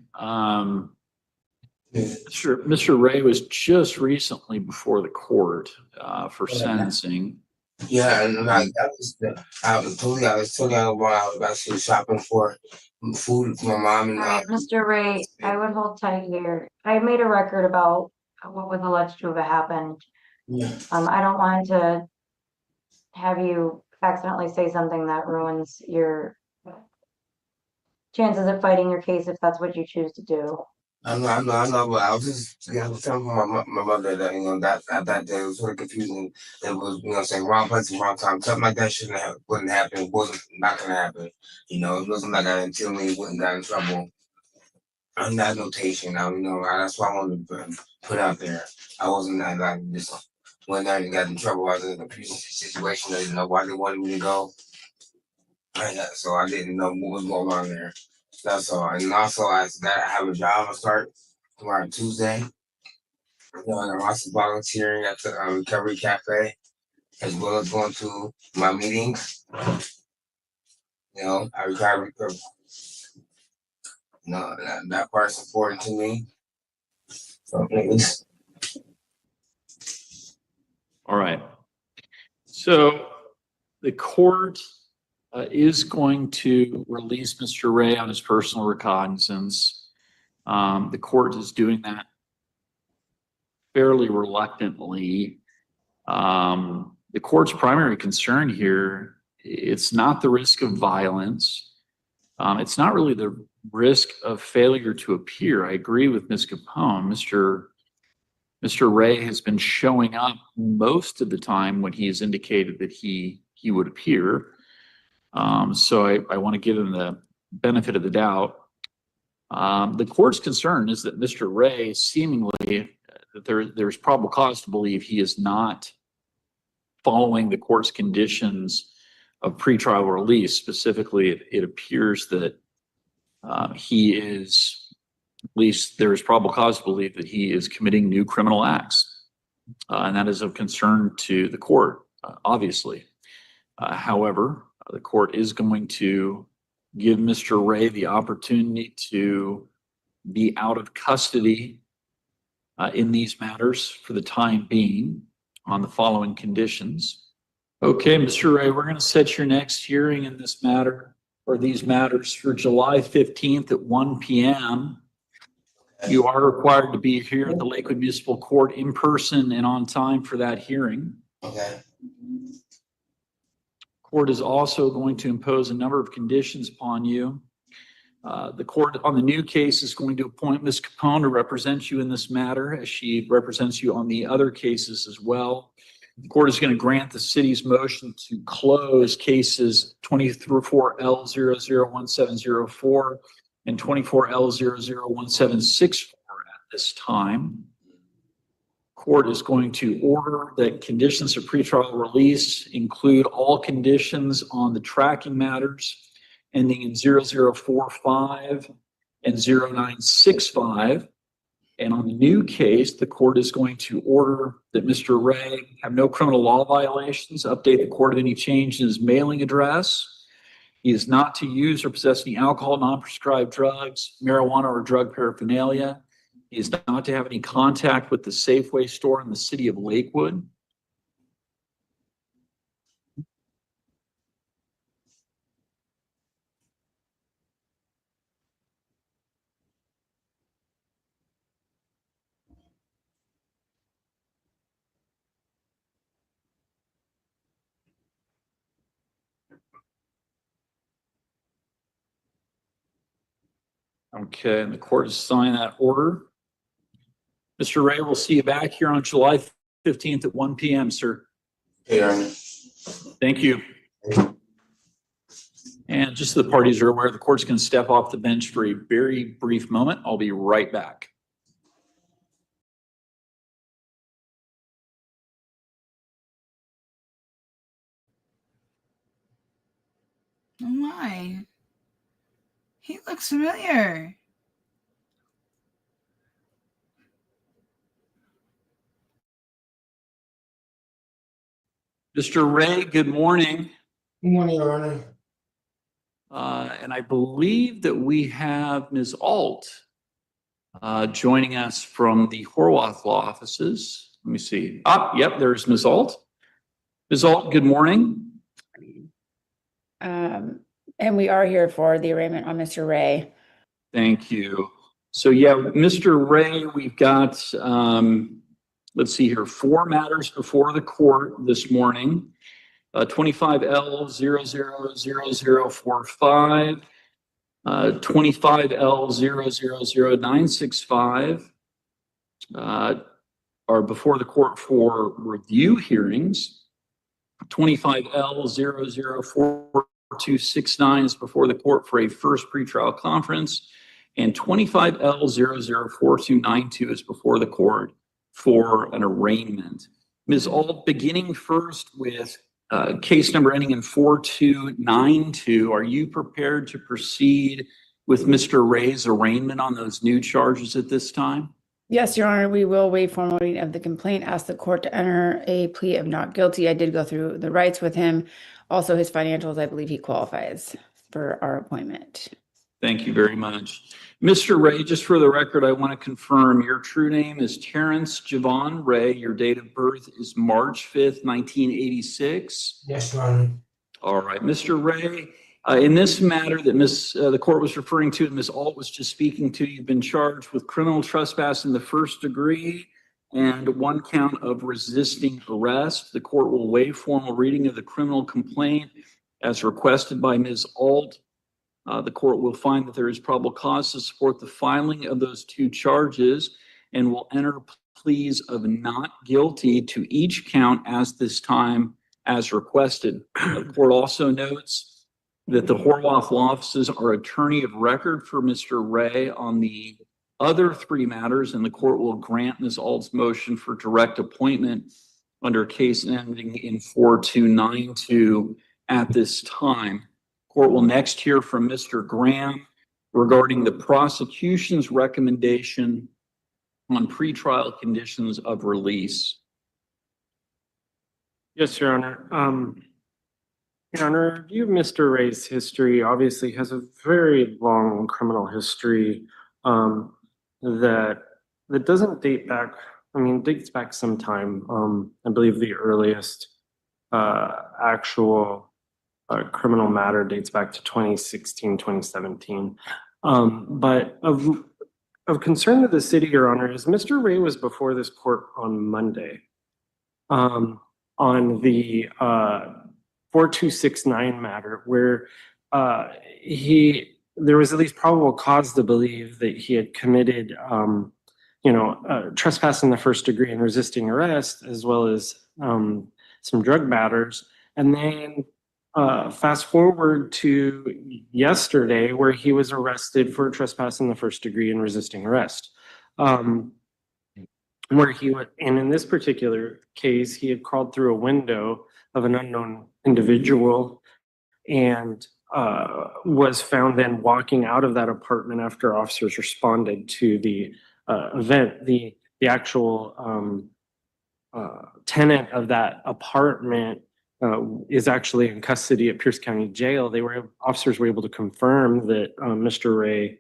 Speaker 3: Mr. Ray was just recently before the court for sentencing.
Speaker 2: Yeah, and I was totally out of what I was actually shopping for food for my mom and
Speaker 4: All right, Mr. Ray, I would hold tight here. I made a record about what was alleged to have happened.
Speaker 2: Yeah.
Speaker 4: I don't want to have you accidentally say something that ruins your chances of fighting your case if that's what you choose to do.
Speaker 2: I know, but I was just telling my mother that, that day it was really confusing. It was, saying wrong place and wrong time. Something like that wouldn't happen. It wasn't not gonna happen. It wasn't like I intentionally wouldn't got in trouble. On that notation, that's why I wanted to put out there. I wasn't like just went there and got in trouble. I was in a confusing situation. I didn't know why they wanted me to go. So I didn't know what was going on there. That's all. And also, I have a job. I start tomorrow Tuesday. I'm also volunteering at the Recovery Cafe, as well as going to my meetings. I recover. That part's important to me. So,
Speaker 3: All right. So the court is going to release Mr. Ray on his personal recognizance. The court is doing that fairly reluctantly. The court's primary concern here, it's not the risk of violence. It's not really the risk of failure to appear. I agree with Ms. Capone. Mr. Ray has been showing up most of the time when he has indicated that he would appear. So I want to give him the benefit of the doubt. The court's concern is that Mr. Ray seemingly, that there's probable cause to believe he is not following the court's conditions of pretrial release. Specifically, it appears that he is, at least there is probable cause to believe that he is committing new criminal acts. And that is of concern to the court, obviously. However, the court is going to give Mr. Ray the opportunity to be out of custody in these matters for the time being on the following conditions. Okay, Mr. Ray, we're going to set your next hearing in this matter, or these matters, for July 15th at 1 p.m. You are required to be here at the Lakewood Municipal Court in person and on time for that hearing.
Speaker 2: Okay.
Speaker 3: Court is also going to impose a number of conditions upon you. The court on the new case is going to appoint Ms. Capone to represent you in this matter, as she represents you on the other cases as well. The court is going to grant the city's motion to close cases 24L001704 and 24L001764 at this time. Court is going to order that conditions of pretrial release include all conditions on the tracking matters ending in 0045 and 0965. And on the new case, the court is going to order that Mr. Ray have no criminal law violations, update the court of any change in his mailing address. He is not to use or possess any alcohol, non-prescribed drugs, marijuana, or drug paraphernalia. He is not to have any contact with the Safeway store in the city of Lakewood. Okay, and the court has signed that order. Mr. Ray, we'll see you back here on July 15th at 1 p.m., sir.
Speaker 2: Hey, Your Honor.
Speaker 3: Thank you. And just so the parties are aware, the court's going to step off the bench for a very brief moment. I'll be right back.
Speaker 1: Oh my. He looks familiar.
Speaker 3: Mr. Ray, good morning.
Speaker 2: Good morning, Your Honor.
Speaker 3: And I believe that we have Ms. Alt joining us from the Horwath Law offices. Let me see. Yep, there's Ms. Alt. Ms. Alt, good morning.
Speaker 6: And we are here for the arraignment on Mr. Ray.
Speaker 3: Thank you. So yeah, Mr. Ray, we've got, let's see here, 4 matters before the court this morning. 25L000045, 25L000965 are before the court for review hearings. 25L004269 is before the court for a first pretrial conference, and 25L004292 is before the court for an arraignment. Ms. Alt, beginning first with case number ending in 4292, are you prepared to proceed with Mr. Ray's arraignment on those new charges at this time?
Speaker 6: Yes, Your Honor, we will waive formal reading of the complaint, ask the court to enter a plea of not guilty. I did go through the rights with him. Also, his financials, I believe he qualifies for our appointment.
Speaker 3: Thank you very much. Mr. Ray, just for the record, I want to confirm your true name is Terrence Javon Ray. Your date of birth is March 5th, 1986.
Speaker 2: Yes, Your Honor.
Speaker 3: All right, Mr. Ray, in this matter that the court was referring to and Ms. Alt was just speaking to, you've been charged with criminal trespass in the first degree and 1 count of resisting arrest. The court will waive formal reading of the criminal complaint as requested by Ms. Alt. The court will find that there is probable cause to support the filing of those 2 charges and will enter pleas of not guilty to each count as this time as requested. The court also notes that the Horwath Law Offices are attorney of record for Mr. Ray on the other three matters, and the court will grant Ms. Alt's motion for direct appointment under case ending in 4292 at this time. Court will next hear from Mr. Graham regarding the prosecution's recommendation on pretrial conditions of release.
Speaker 7: Yes, Your Honor. Your Honor, review of Mr. Ray's history obviously has a very long criminal history that doesn't date back. I mean, dates back some time. I believe the earliest actual criminal matter dates back to 2016, 2017. But of concern to the city, Your Honor, is Mr. Ray was before this court on Monday on the 4269 matter, where there was at least probable cause to believe that he had committed trespass in the first degree and resisting arrest, as well as some drug matters. And then fast forward to yesterday, where he was arrested for trespass in the first degree and resisting arrest. Where he went, and in this particular case, he had crawled through a window of an unknown individual and was found then walking out of that apartment after officers responded to the event. The actual tenant of that apartment is actually in custody at Pierce County Jail. Officers were able to confirm that Mr. Ray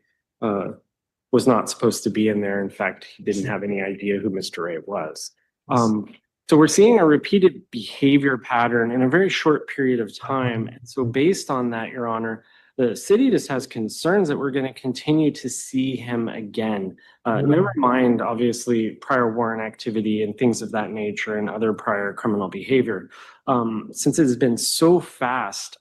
Speaker 7: was not supposed to be in there. In fact, he didn't have any idea who Mr. Ray was. So we're seeing a repeated behavior pattern in a very short period of time. And so based on that, Your Honor, the city just has concerns that we're going to continue to see him again. Never mind, obviously, prior warrant activity and things of that nature and other prior criminal behavior. Since it has been so fast,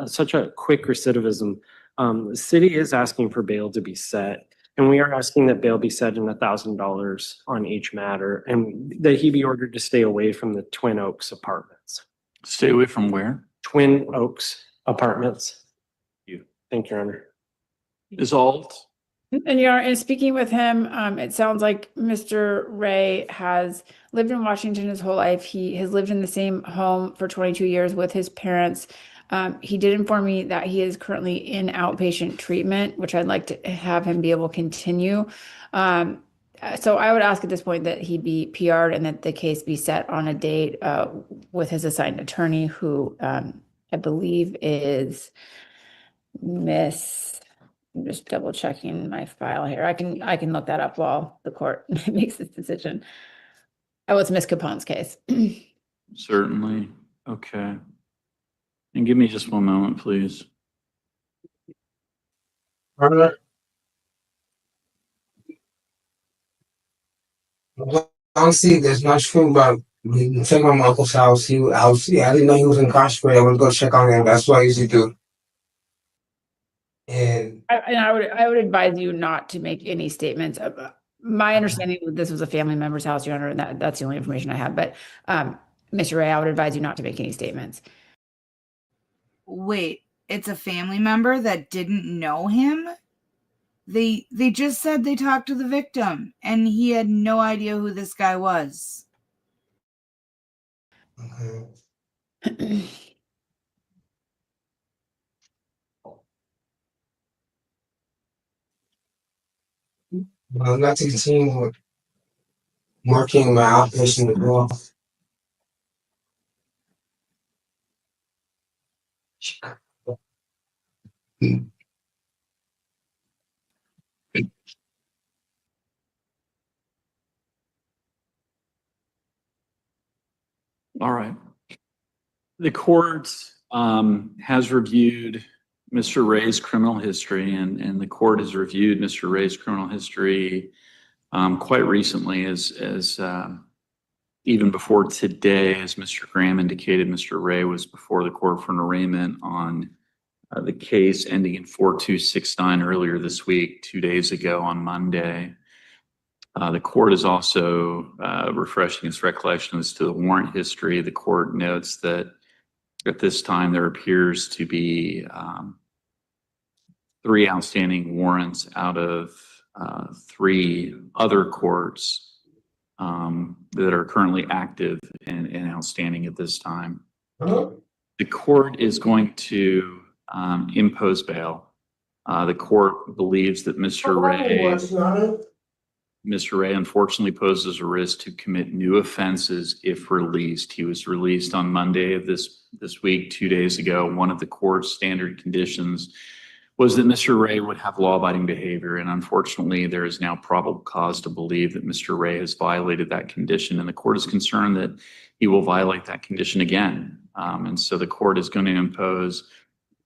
Speaker 7: such a quick recidivism, the city is asking for bail to be set. And we are asking that bail be set in $1,000 on each matter, and that he be ordered to stay away from the Twin Oaks apartments.
Speaker 3: Stay away from where?
Speaker 7: Twin Oaks apartments. Thank you, Your Honor.
Speaker 3: Ms. Alt?
Speaker 6: And Your Honor, in speaking with him, it sounds like Mr. Ray has lived in Washington his whole life. He has lived in the same home for 22 years with his parents. He did inform me that he is currently in outpatient treatment, which I'd like to have him be able to continue. So I would ask at this point that he be PR'd and that the case be set on a date with his assigned attorney, who I believe is Miss. I'm just double checking my file here. I can look that up while the court makes this decision. Oh, it's Miss Capone's case.
Speaker 3: Certainly. Okay. And give me just one moment, please.
Speaker 2: I don't see there's not true, but check on my uncle's house. I didn't know he was incarcerated. I would go check on him. That's what I usually do. And
Speaker 6: I would advise you not to make any statements. My understanding was this was a family member's house, Your Honor, and that's the only information I have. But Mr. Ray, I would advise you not to make any statements.
Speaker 1: Wait, it's a family member that didn't know him? They just said they talked to the victim and he had no idea who this guy was.
Speaker 2: okay. Well, I'd like to continue working my outpatient as well.
Speaker 3: All right. The court has reviewed Mr. Ray's criminal history, and the court has reviewed Mr. Ray's criminal history quite recently, as even before today, as Mr. Graham indicated. Mr. Ray was before the court for an arraignment on the case ending in 4269 earlier this week, 2 days ago on Monday. The court is also refreshing its recollection as to the warrant history. The court notes that At this time, there appears to be 3 outstanding warrants out of 3 other courts that are currently active and outstanding at this time. The court is going to impose bail. The court believes that Mr. Ray unfortunately poses a risk to commit new offenses if released. He was released on Monday of this week, 2 days ago. One of the court's standard conditions was that Mr. Ray would have law-abiding behavior, and unfortunately, there is now probable cause to believe that Mr. Ray has violated that condition, and the court is concerned that he will violate that condition again. And so the court is going to impose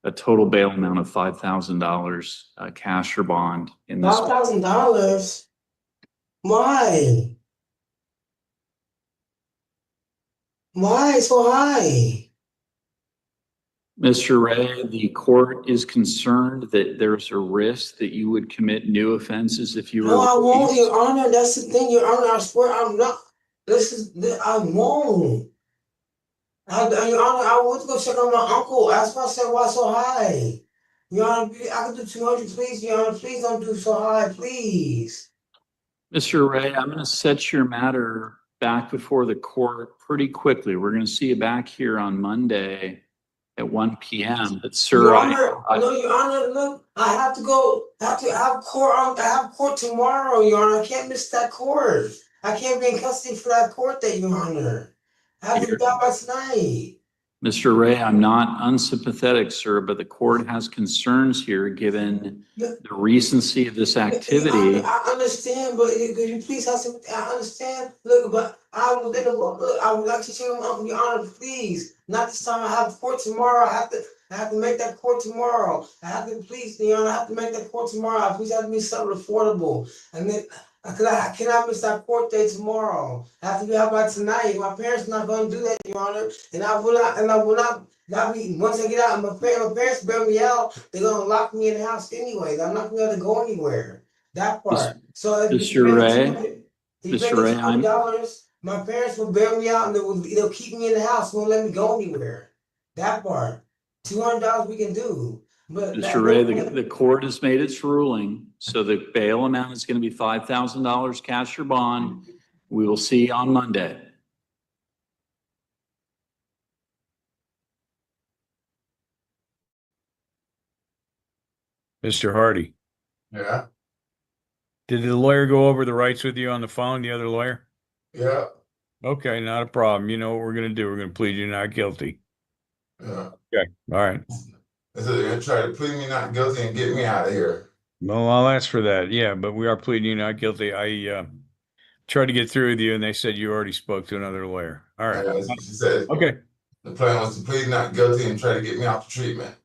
Speaker 3: a total bail amount of $5,000 cash or bond in this.
Speaker 2: $5,000? Why? Why so high?
Speaker 3: Mr. Ray, the court is concerned that there's a risk that you would commit new offenses if you were.
Speaker 2: No, I won't,
Speaker 3: released.
Speaker 2: Your Honor. That's the thing, Your Honor. I swear I'm not. I won't. Your Honor, I went to go check on my uncle. That's why I said, why so high? Your Honor, I can do 200, please. Your Honor, please don't do so high, please.
Speaker 3: Mr. Ray, I'm going to set your matter back before the court pretty quickly. We're going to see you back here on Monday at 1 p.m. But sir,
Speaker 2: Your Honor, no, Your Honor, look, I have to go. I have court tomorrow, Your Honor. I can't miss that court. I can't be in custody for that court date, Your Honor. I have to be out by tonight.
Speaker 3: Mr. Ray, I'm not unsympathetic, sir, but the court has concerns here given the recency of this activity.
Speaker 2: I understand, but could you please have some? I understand. Look, but I would like to check on my uncle, Your Honor, please. Not this time. I have court tomorrow. I have to make that court tomorrow. I have to, please, Your Honor, I have to make that court tomorrow. Please have to be something affordable. And then, I cannot miss that court day tomorrow. I have to be out by tonight. My parents are not going to do that, Your Honor. And I will not be, once I get out, my parents bail me out, they're going to lock me in the house anyways. I'm not going to be able to go anywhere. That part. So
Speaker 3: Mr. Ray,
Speaker 2: my parents will bail me out and they'll keep me in the house, won't let me go anywhere. That part. $200 we can do. But
Speaker 3: Mr. Ray, the court has made its ruling, so the bail amount is going to be $5,000 cash or bond. We will see you on Monday.
Speaker 8: Mr. Hardy,
Speaker 9: Yeah,
Speaker 8: did the lawyer go over the rights with you on the phone, the other lawyer?
Speaker 9: yeah,
Speaker 8: Okay, not a problem. You know what we're going to do. We're going to plead you not guilty.
Speaker 9: yeah.
Speaker 8: Okay, all right.
Speaker 9: So they're gonna try to plead me not guilty and get me out of here.
Speaker 8: Well, I'll ask for that. Yeah, but we are pleading you not guilty. I tried to get through with you and they said you already spoke to another lawyer. All right.
Speaker 9: That's what she said.
Speaker 8: Okay.
Speaker 9: The plan was to plead not guilty and try to get me out for treatment.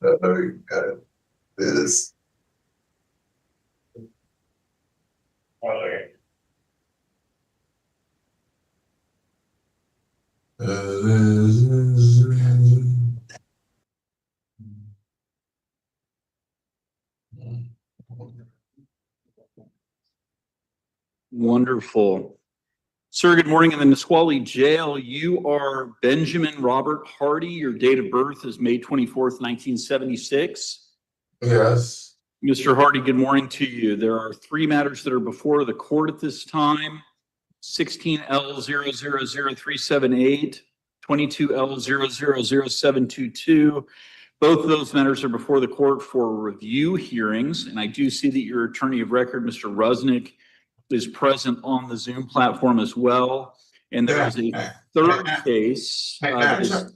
Speaker 9: Gotta do this.
Speaker 8: Okay.
Speaker 3: Wonderful. Sir, good morning. In the Nisqually Jail, you are Benjamin Robert Hardy. Your date of birth is May 24th, 1976.
Speaker 9: Yes.
Speaker 3: Mr. Hardy, good morning to you. There are 3 matters that are before the court at this time. 16L000378, 22L000722. Both of those matters are before the court for review hearings. And I do see that your attorney of record, Mr. Rusnick, is present on the Zoom platform as well. And there is a third case.
Speaker 9: I tried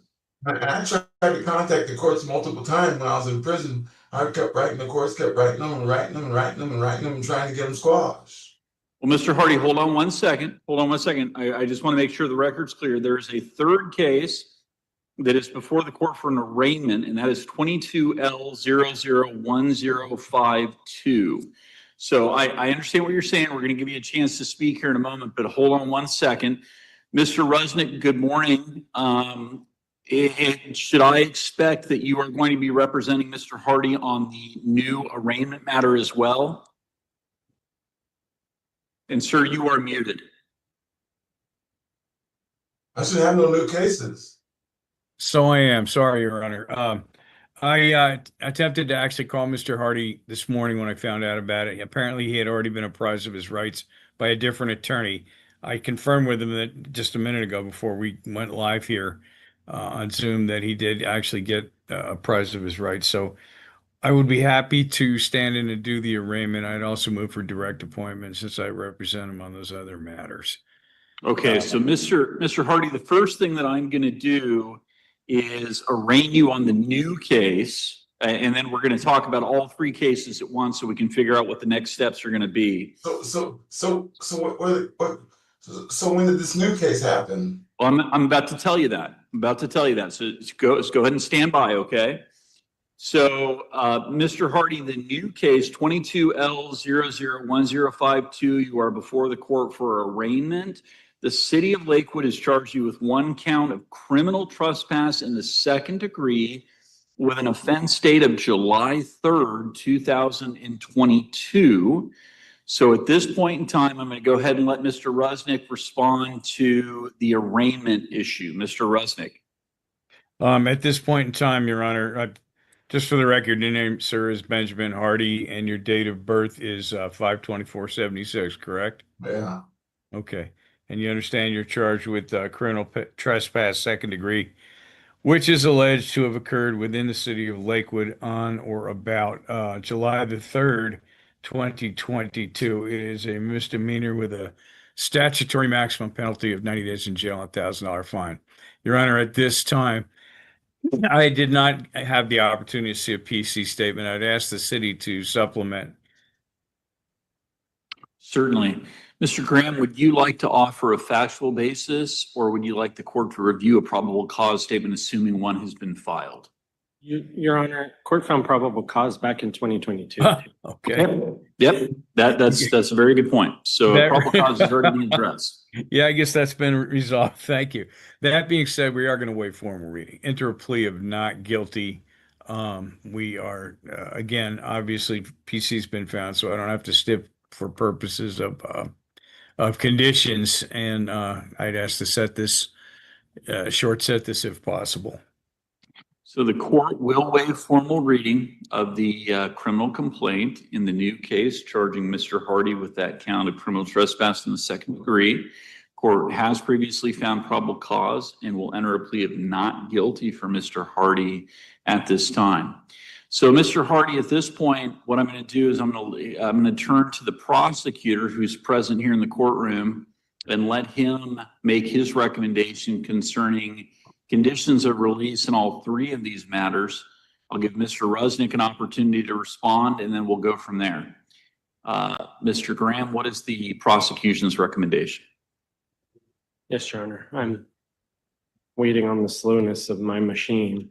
Speaker 9: to contact the courts multiple times when I was in prison. I kept writing the courts, kept writing them and writing them and writing them and writing them and trying to get them squashed.
Speaker 3: Well, Mr. Hardy, hold on one second. Hold on one second. I just want to make sure the record's clear. There is a third case that is before the court for an arraignment, and that is 22L001052. So I understand what you're saying. We're going to give you a chance to speak here in a moment, but hold on one second. Mr. Rusnick, good morning. Should I expect that you are going to be representing Mr. Hardy on the new arraignment matter as well? And sir, you are muted.
Speaker 9: I should have no new cases.
Speaker 8: So I am. Sorry, Your Honor. I attempted to actually call Mr. Hardy this morning when I found out about it. Apparently, he had already been apprised of his rights by a different attorney. I confirmed with him that just a minute ago before we went live here on Zoom that he did actually get apprised of his rights. So I would be happy to stand in and do the arraignment. I'd also move for direct appointment since I represent him on those other matters.
Speaker 3: Okay, so Mr. Hardy, the first thing that I'm going to do is arraign you on the new case, and then we're going to talk about all three cases at once so we can figure out what the next steps are going to be.
Speaker 9: So when did this new case happen?
Speaker 3: Well, I'm about to tell you that. So go ahead and stand by, okay? So, Mr. Hardy, the new case 22L001052, you are before the court for arraignment. The city of Lakewood has charged you with one count of criminal trespass in the second degree with an offense date of July 3rd, 2022. So at this point in time, I'm going to go ahead and let Mr. Rusnick respond to the arraignment issue. Mr. Rusnick.
Speaker 8: At this point in time, Your Honor, just for the record, your name, sir, is Benjamin Hardy, and your date of birth is 5/24/76, correct?
Speaker 9: Yeah.
Speaker 8: Okay. And you understand you're charged with criminal trespass second degree, which is alleged to have occurred within the city of Lakewood on or about July the 3rd, 2022. It is a misdemeanor with a statutory maximum penalty of 90 days in jail and $1,000 fine. Your Honor, at this time, I did not have the opportunity to see a PC statement. I'd ask the city to supplement.
Speaker 3: Certainly. Mr. Graham, would you like to offer a factual basis, or would you like the court to review a probable cause statement, assuming one has been filed?
Speaker 7: Your Honor, court found probable cause back in 2022.
Speaker 8: Okay.
Speaker 3: Yep. That's a very good point. So probable cause has already been addressed.
Speaker 8: Yeah, I guess that's been resolved. Thank you. That being said, we are going to waive formal reading. Enter a plea of not guilty. We are, again, obviously PC's been found, so I don't have to stip for purposes of conditions. And I'd ask to set this, short set this if possible.
Speaker 3: So the court will waive formal reading of the criminal complaint in the new case charging Mr. Hardy with that count of criminal trespass in the second degree. Court has previously found probable cause and will enter a plea of not guilty for Mr. Hardy at this time. So Mr. Hardy, at this point, what I'm going to do is I'm going to turn to the prosecutor who's present here in the courtroom and let him make his recommendation concerning conditions of release in all three of these matters. I'll give Mr. Rusnick an opportunity to respond, and then we'll go from there. Mr. Graham, what is the prosecution's recommendation?
Speaker 7: Yes, Your Honor. I'm waiting on the slowness of my machine.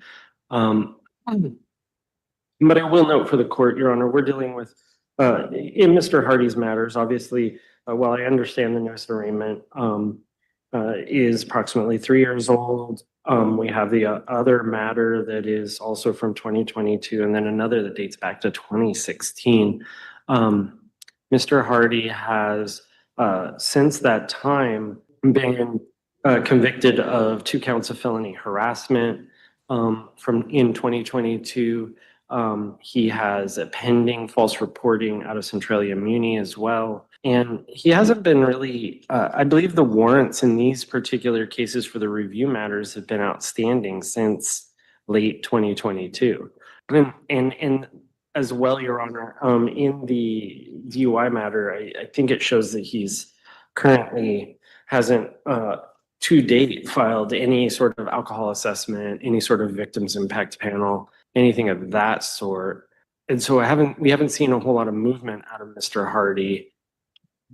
Speaker 7: But I will note for the court, Your Honor, we're dealing with, in Mr. Hardy's matters, obviously, while I understand the newest arraignment is approximately 3 years old, we have the other matter that is also from 2022, and then another that dates back to 2016. Mr. Hardy has, since that time, been convicted of 2 counts of felony harassment from in 2022. He has a pending false reporting out of Centralia Muni as well. And he hasn't been really, I believe the warrants in these particular cases for the review matters have been outstanding since late 2022. And as well, Your Honor, in the DUI matter, I think it shows that he's currently hasn't to date filed any sort of alcohol assessment, any sort of victims impact panel, anything of that sort. And so we haven't seen a whole lot of movement out of Mr. Hardy.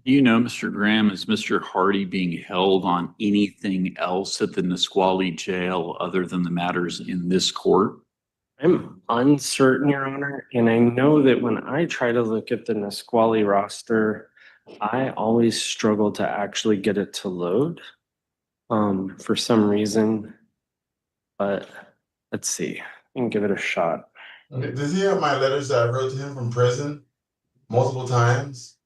Speaker 3: Do you know, Mr. Graham, is Mr. Hardy being held on anything else at the Nisqually jail other than the matters in this court?
Speaker 7: I'm uncertain, Your Honor. And I know that when I try to look at the Nisqually roster, I always struggle to actually get it to load for some reason. But let's see. I can give it a shot.
Speaker 9: Okay. Does he have my letters that I wrote to him from prison multiple times?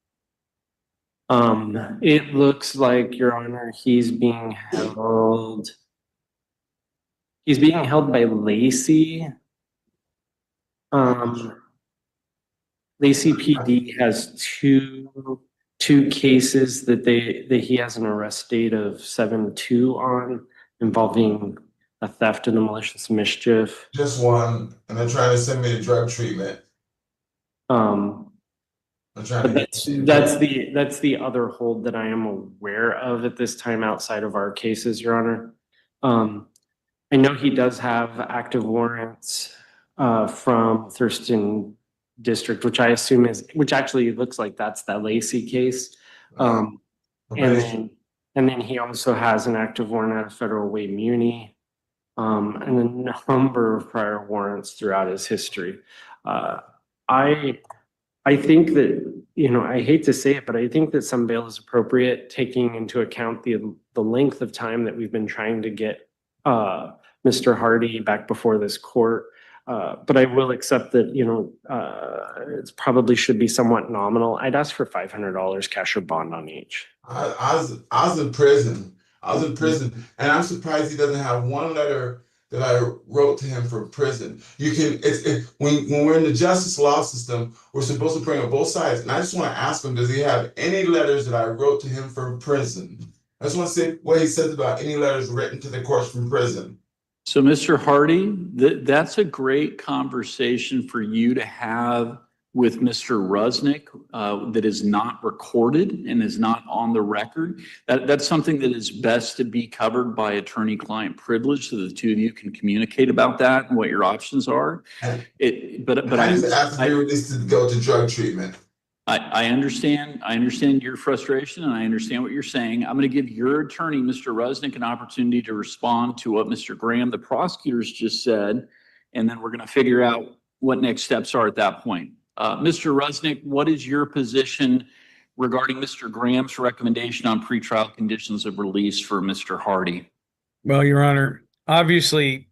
Speaker 7: It looks like, Your Honor, he's being held by Lacey. Lacey PD has two cases that he has an arrest date of 7/2 on, involving a theft and a malicious mischief.
Speaker 9: Just one, and they're trying to send me to drug treatment. I'm trying
Speaker 7: But
Speaker 9: to
Speaker 7: that's the other hold that I am aware of at this time outside of our cases, Your Honor. I know he does have active warrants from Thurston District, which I assume which actually looks like that's that Lacey case. And then he also has an active warrant out of Federal Way Muni, and a number of prior warrants throughout his history. I think that, I hate to say it, but I think that some bail is appropriate, taking into account the length of time that we've been trying to get Mr. Hardy back before this court. But I will accept that, it probably should be somewhat nominal. I'd ask for $500 cash or bond on each.
Speaker 9: I was in prison. And I'm surprised he doesn't have one letter that I wrote to him from prison. When we're in the justice law system, we're supposed to bring up both sides. And I just want to ask him, does he have any letters that I wrote to him from prison? I just want to say what he says about any letters written to the courts from prison.
Speaker 3: So, Mr. Hardy, that's a great conversation for you to have with Mr. Rusnick that is not recorded and is not on the record. That's something that is best to be covered by attorney-client privilege, so the two of you can communicate about that and what your options are.
Speaker 9: I just asked to be released to go to drug treatment.
Speaker 3: I understand your frustration, and I understand what you're saying. I'm going to give your attorney, Mr. Rusnick, an opportunity to respond to what Mr. Graham, the prosecutors, just said, and then we're going to figure out what next steps are at that point. Mr. Rusnick, what is your position regarding Mr. Graham's recommendation on pretrial conditions of release for Mr. Hardy?
Speaker 8: Well, Your Honor, obviously,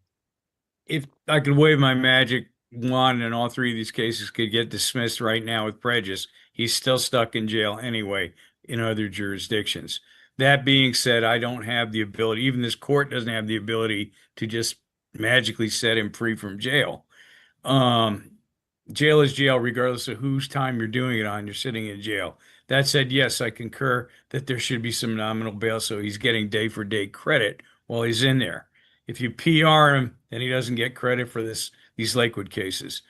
Speaker 8: if I could wave my magic wand and all three of these cases could get dismissed right now with prejudice, he's still stuck in jail anyway in other jurisdictions. That being said, I don't have the ability, even this court doesn't have the ability to just magically set him free from jail. Jail is jail regardless of whose time you're doing it on. You're sitting in jail. That said, yes, I concur that there should be some nominal bail so he's getting day-for-day credit while he's in there. If you PR him, then he doesn't get credit for these Lakewood cases.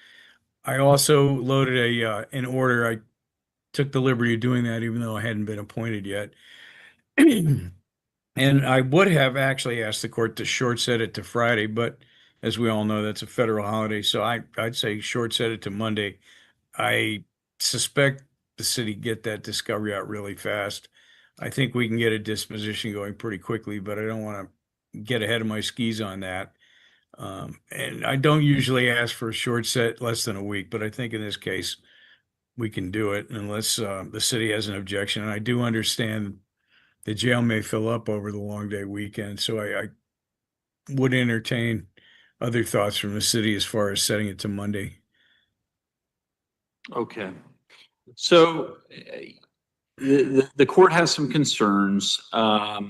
Speaker 8: I also loaded an order. I took the liberty of doing that even though I hadn't been appointed yet. And I would have actually asked the court to short set it to Friday, but as we all know, that's a federal holiday. So I'd say short set it to Monday. I suspect the city get that discovery out really fast. I think we can get a disposition going pretty quickly, but I don't want to get ahead of my skis on that. And I don't usually ask for a short set less than a week, but I think in this case, we can do it unless the city has an objection. And I do understand the jail may fill up over the long day weekend. So I would entertain other thoughts from the city as far as setting it to Monday.
Speaker 3: Okay. So the court has some concerns. I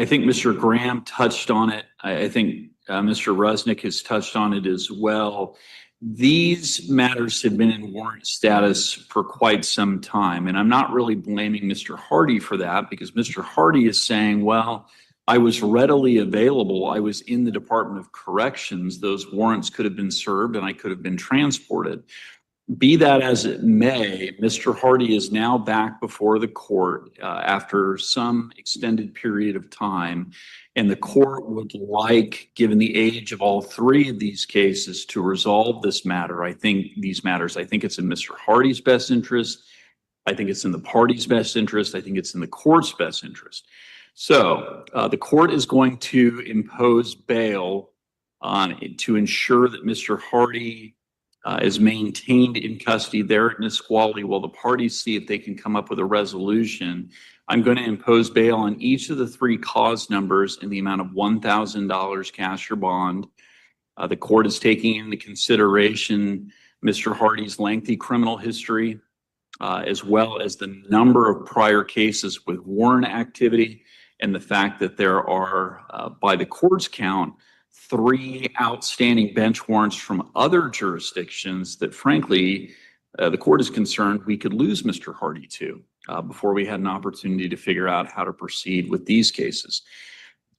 Speaker 3: think Mr. Graham touched on it. I think Mr. Rusnick has touched on it as well. These matters have been in warrant status for quite some time, and I'm not really blaming Mr. Hardy for that because Mr. Hardy is saying, well, I was readily available. I was in the Department of Corrections. Those warrants could have been served and I could have been transported. Be that as it may, Mr. Hardy is now back before the court after some extended period of time, and the court would like, given the age of all three of these cases, to resolve this matter. I think it's in Mr. Hardy's best interest. I think it's in the party's best interest. I think it's in the court's best interest. So the court is going to impose bail to ensure that Mr. Hardy is maintained in custody there at Nisqually while the parties see if they can come up with a resolution. I'm going to impose bail on each of the three cause numbers in the amount of $1,000 cash or bond. The court is taking into consideration Mr. Hardy's lengthy criminal history, as well as the number of prior cases with warrant activity and the fact that there are, by the court's count, 3 outstanding bench warrants from other jurisdictions that, frankly, the court is concerned we could lose Mr. Hardy to before we had an opportunity to figure out how to proceed with these cases.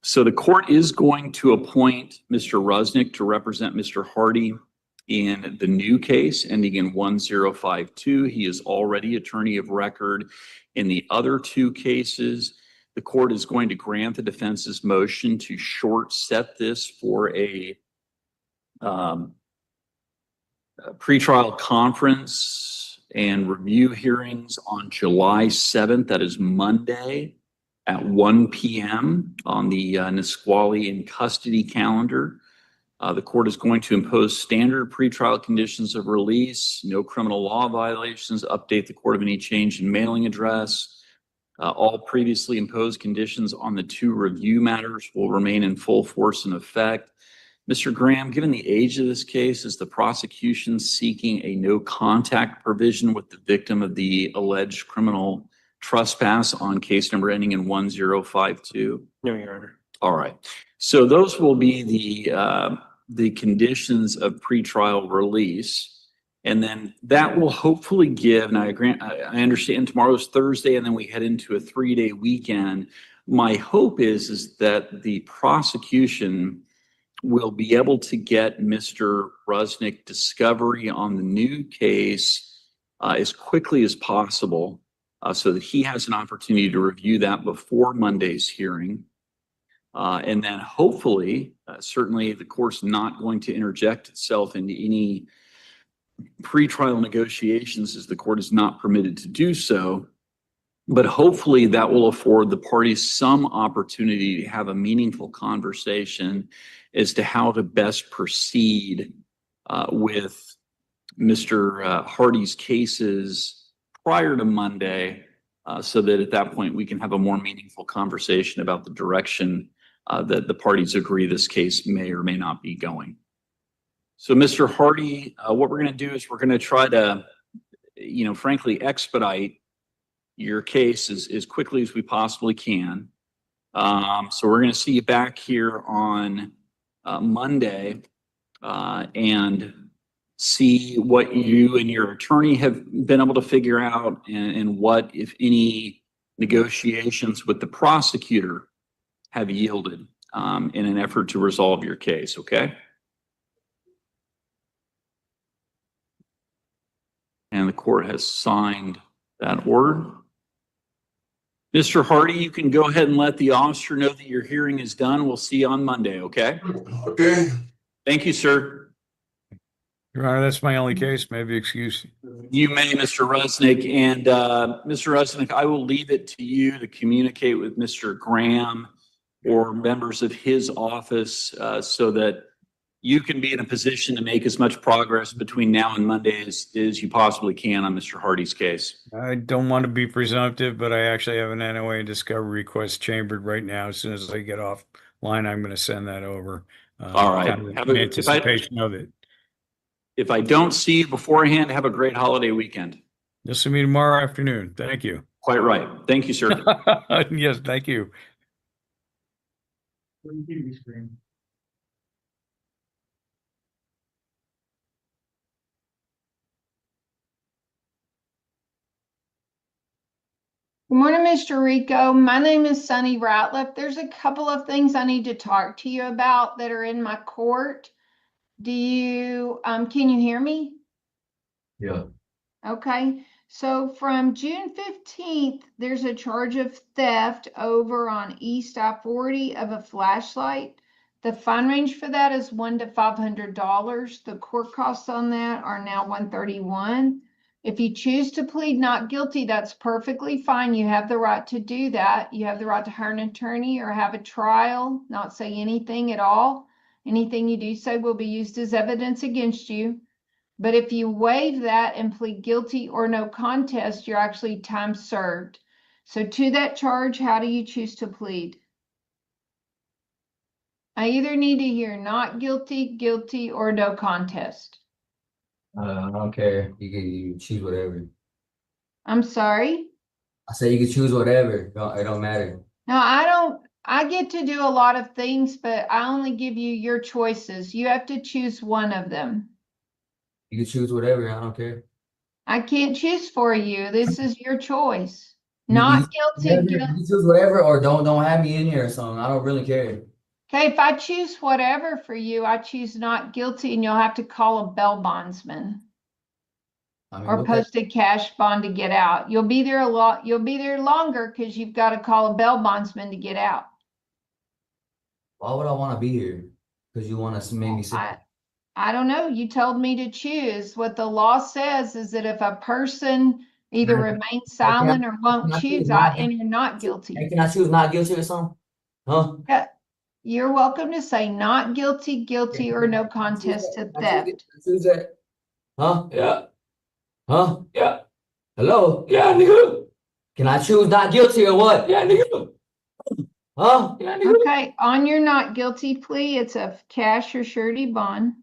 Speaker 3: So the court is going to appoint Mr. Rusnick to represent Mr. Hardy in the new case ending in 1052. He is already attorney of record in the other 2 cases. The court is going to grant the defense's motion to short set this for a pretrial conference and review hearings on July 7th. That is Monday at 1 p.m. on the Nisqually in custody calendar. The court is going to impose standard pretrial conditions of release, no criminal law violations, update the court of any change in mailing address. All previously imposed conditions on the 2 review matters will remain in full force and effect. Mr. Graham, given the age of this case, is the prosecution seeking a no contact provision with the victim of the alleged criminal trespass on case number ending in 1052?
Speaker 7: No, Your Honor.
Speaker 3: All right. So those will be the conditions of pretrial release. And then that will hopefully give, and I understand tomorrow's Thursday and then we head into a 3-day weekend. My hope is that the prosecution will be able to get Mr. Rusnick discovery on the new case as quickly as possible so that he has an opportunity to review that before Monday's hearing. And then hopefully, certainly the court's not going to interject itself into any pretrial negotiations as the court is not permitted to do so. But hopefully that will afford the parties some opportunity to have a meaningful conversation as to how to best proceed with Mr. Hardy's cases prior to Monday, so that at that point we can have a more meaningful conversation about the direction that the parties agree this case may or may not be going. So Mr. Hardy, what we're going to do is we're going to try to, frankly, expedite your case as quickly as we possibly can. So we're going to see you back here on Monday and see what you and your attorney have been able to figure out and what, if any, negotiations with the prosecutor have yielded in an effort to resolve your case, okay? And the court has signed that order. Mr. Hardy, you can go ahead and let the officer know that your hearing is done. We'll see you on Monday, okay?
Speaker 9: Okay.
Speaker 3: Thank you, sir.
Speaker 8: Your Honor, that's my only case. Maybe excuse.
Speaker 3: You may, Mr. Rusnick. And Mr. Rusnick, I will leave it to you to communicate with Mr. Graham or members of his office so that you can be in a position to make as much progress between now and Monday as you possibly can on Mr. Hardy's case.
Speaker 8: I don't want to be presumptive, but I actually have an NOA and discovery request chambered right now. As soon as I get off line, I'm going to send that over.
Speaker 3: All right.
Speaker 8: Kind of in anticipation of it.
Speaker 3: If I don't see you beforehand, have a great holiday weekend.
Speaker 8: You'll see me tomorrow afternoon. Thank you.
Speaker 3: Quite right. Thank you, sir.
Speaker 8: Yes, thank you.
Speaker 10: Good morning, Mr. Rico. My name is Sunny Ratliff. There's a couple of things I need to talk to you about that are in my court. Can you hear me?
Speaker 11: Yeah.
Speaker 10: Okay. So from June 15th, there's a charge of theft over on East I-40 of a flashlight. The fine range for that is $100 to $500. The court costs on that are now $131. If you choose to plead not guilty, that's perfectly fine. You have the right to do that. You have the right to hire an attorney or have a trial, not say anything at all. Anything you do say will be used as evidence against you. But if you waive that and plead guilty or no contest, you're actually time served. So to that charge, how do you choose to plead? I either need to hear not guilty, guilty, or no contest.
Speaker 11: I don't care. You choose whatever.
Speaker 10: I'm sorry.
Speaker 11: I said you can choose whatever. It don't matter.
Speaker 10: No, I get to do a lot of things, but I only give you your choices. You have to choose one of them.
Speaker 11: You can choose whatever. I don't care.
Speaker 10: I can't choose for you. This is your choice.
Speaker 11: You
Speaker 10: Not
Speaker 11: whatever,
Speaker 10: guilty.
Speaker 11: you can choose whatever, or don't have me in here or something. I don't really care.
Speaker 10: Okay, if I choose whatever for you, I choose not guilty, and you'll have to call a bail bondsman
Speaker 11: I mean,
Speaker 10: or
Speaker 11: what
Speaker 10: post a cash bond to get out. You'll be there a lot. You'll be there longer because you've got to call a bail bondsman to get out.
Speaker 11: why would I want to be here? Because you want to make me sit.
Speaker 10: I don't know. You told me to choose. What the law says is that if a person either remains silent or won't choose, and you're not guilty.
Speaker 11: Hey, can I choose not guilty or something? Huh?
Speaker 10: Yeah, you're welcome to say not guilty, guilty, or no contest to theft.
Speaker 11: Can I choose that? Huh? Yeah. Huh? Yeah. Hello? Yeah, nigga. Can I choose not guilty or what? Yeah, nigga. Huh? Yeah, nigga.
Speaker 10: Okay, on your not guilty plea, it's a cash or surety bond.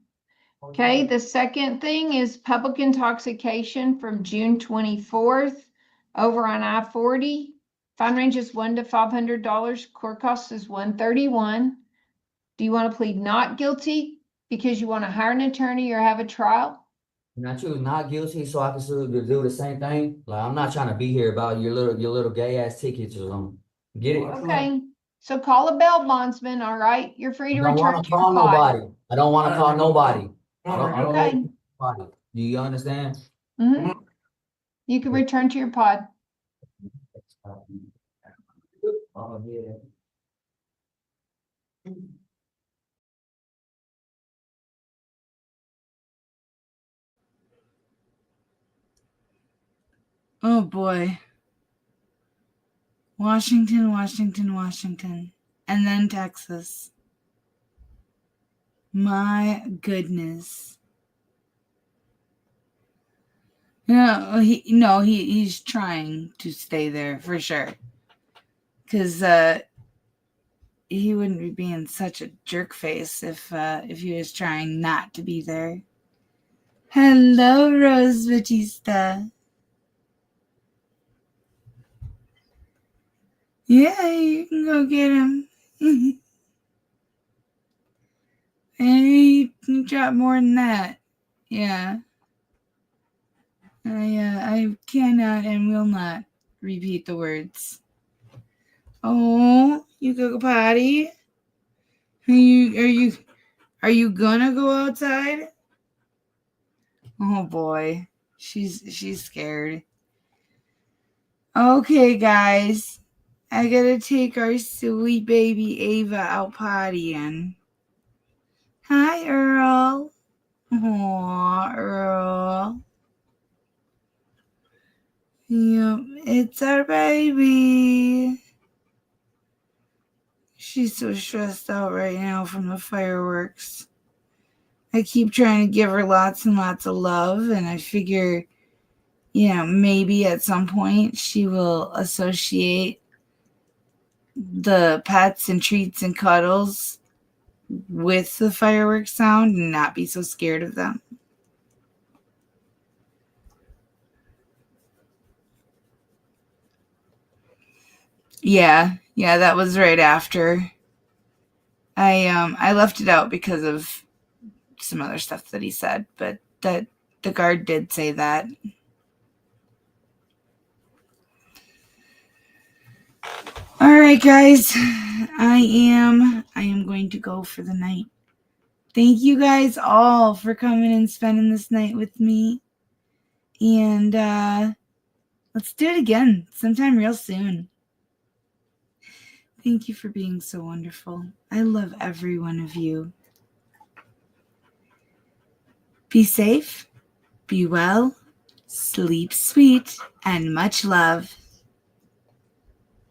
Speaker 10: Okay, the second thing is public intoxication from June 24th over on I-40. Fine range is $100 to $500. Court cost is $131. Do you want to plead not guilty because you want to hire an attorney or have a trial?
Speaker 11: Can I choose not guilty so I can still do the same thing? Like, I'm not trying to be here about your little gay ass tickets or something. Get it?
Speaker 10: Okay, so call a bail bondsman, all right? You're free to
Speaker 11: I don't
Speaker 10: return
Speaker 11: want
Speaker 10: to
Speaker 11: to
Speaker 10: your
Speaker 11: call
Speaker 10: pod.
Speaker 11: nobody. I don't want to call nobody. I don't
Speaker 10: Okay.
Speaker 11: want nobody. Do you understand?
Speaker 10: Mhm. You can return to your pod.
Speaker 11: Oh, yeah.
Speaker 1: Oh boy. Washington, Washington, Washington. And then Texas. My goodness. He's trying to stay there for sure. Because he wouldn't be being such a jerk face if he was trying not to be there. Hello, Rose Batista. Yeah, you can go get him. And he dropped more than that. Yeah. I cannot and will not repeat the words. Oh, you go potty? Are you gonna go outside? Oh boy. She's scared. Okay, guys. I gotta take our sweet baby Ava out pottying. Hi, Earl. Aw, Earl. Yep, it's our baby. She's so stressed out right now from the fireworks. I keep trying to give her lots and lots of love, and I figure, maybe at some point she will associate the pets and treats and cuddles with the fireworks sound and not be so scared of them. Yeah, that was right after. I left it out because of some other stuff that he said, but that the guard did say that. All right, guys. I am going to go for the night. Thank you guys all for coming and spending this night with me. And let's do it again sometime real soon. Thank you for being so wonderful. I love every one of you. Be safe, be well, sleep sweet, and much love.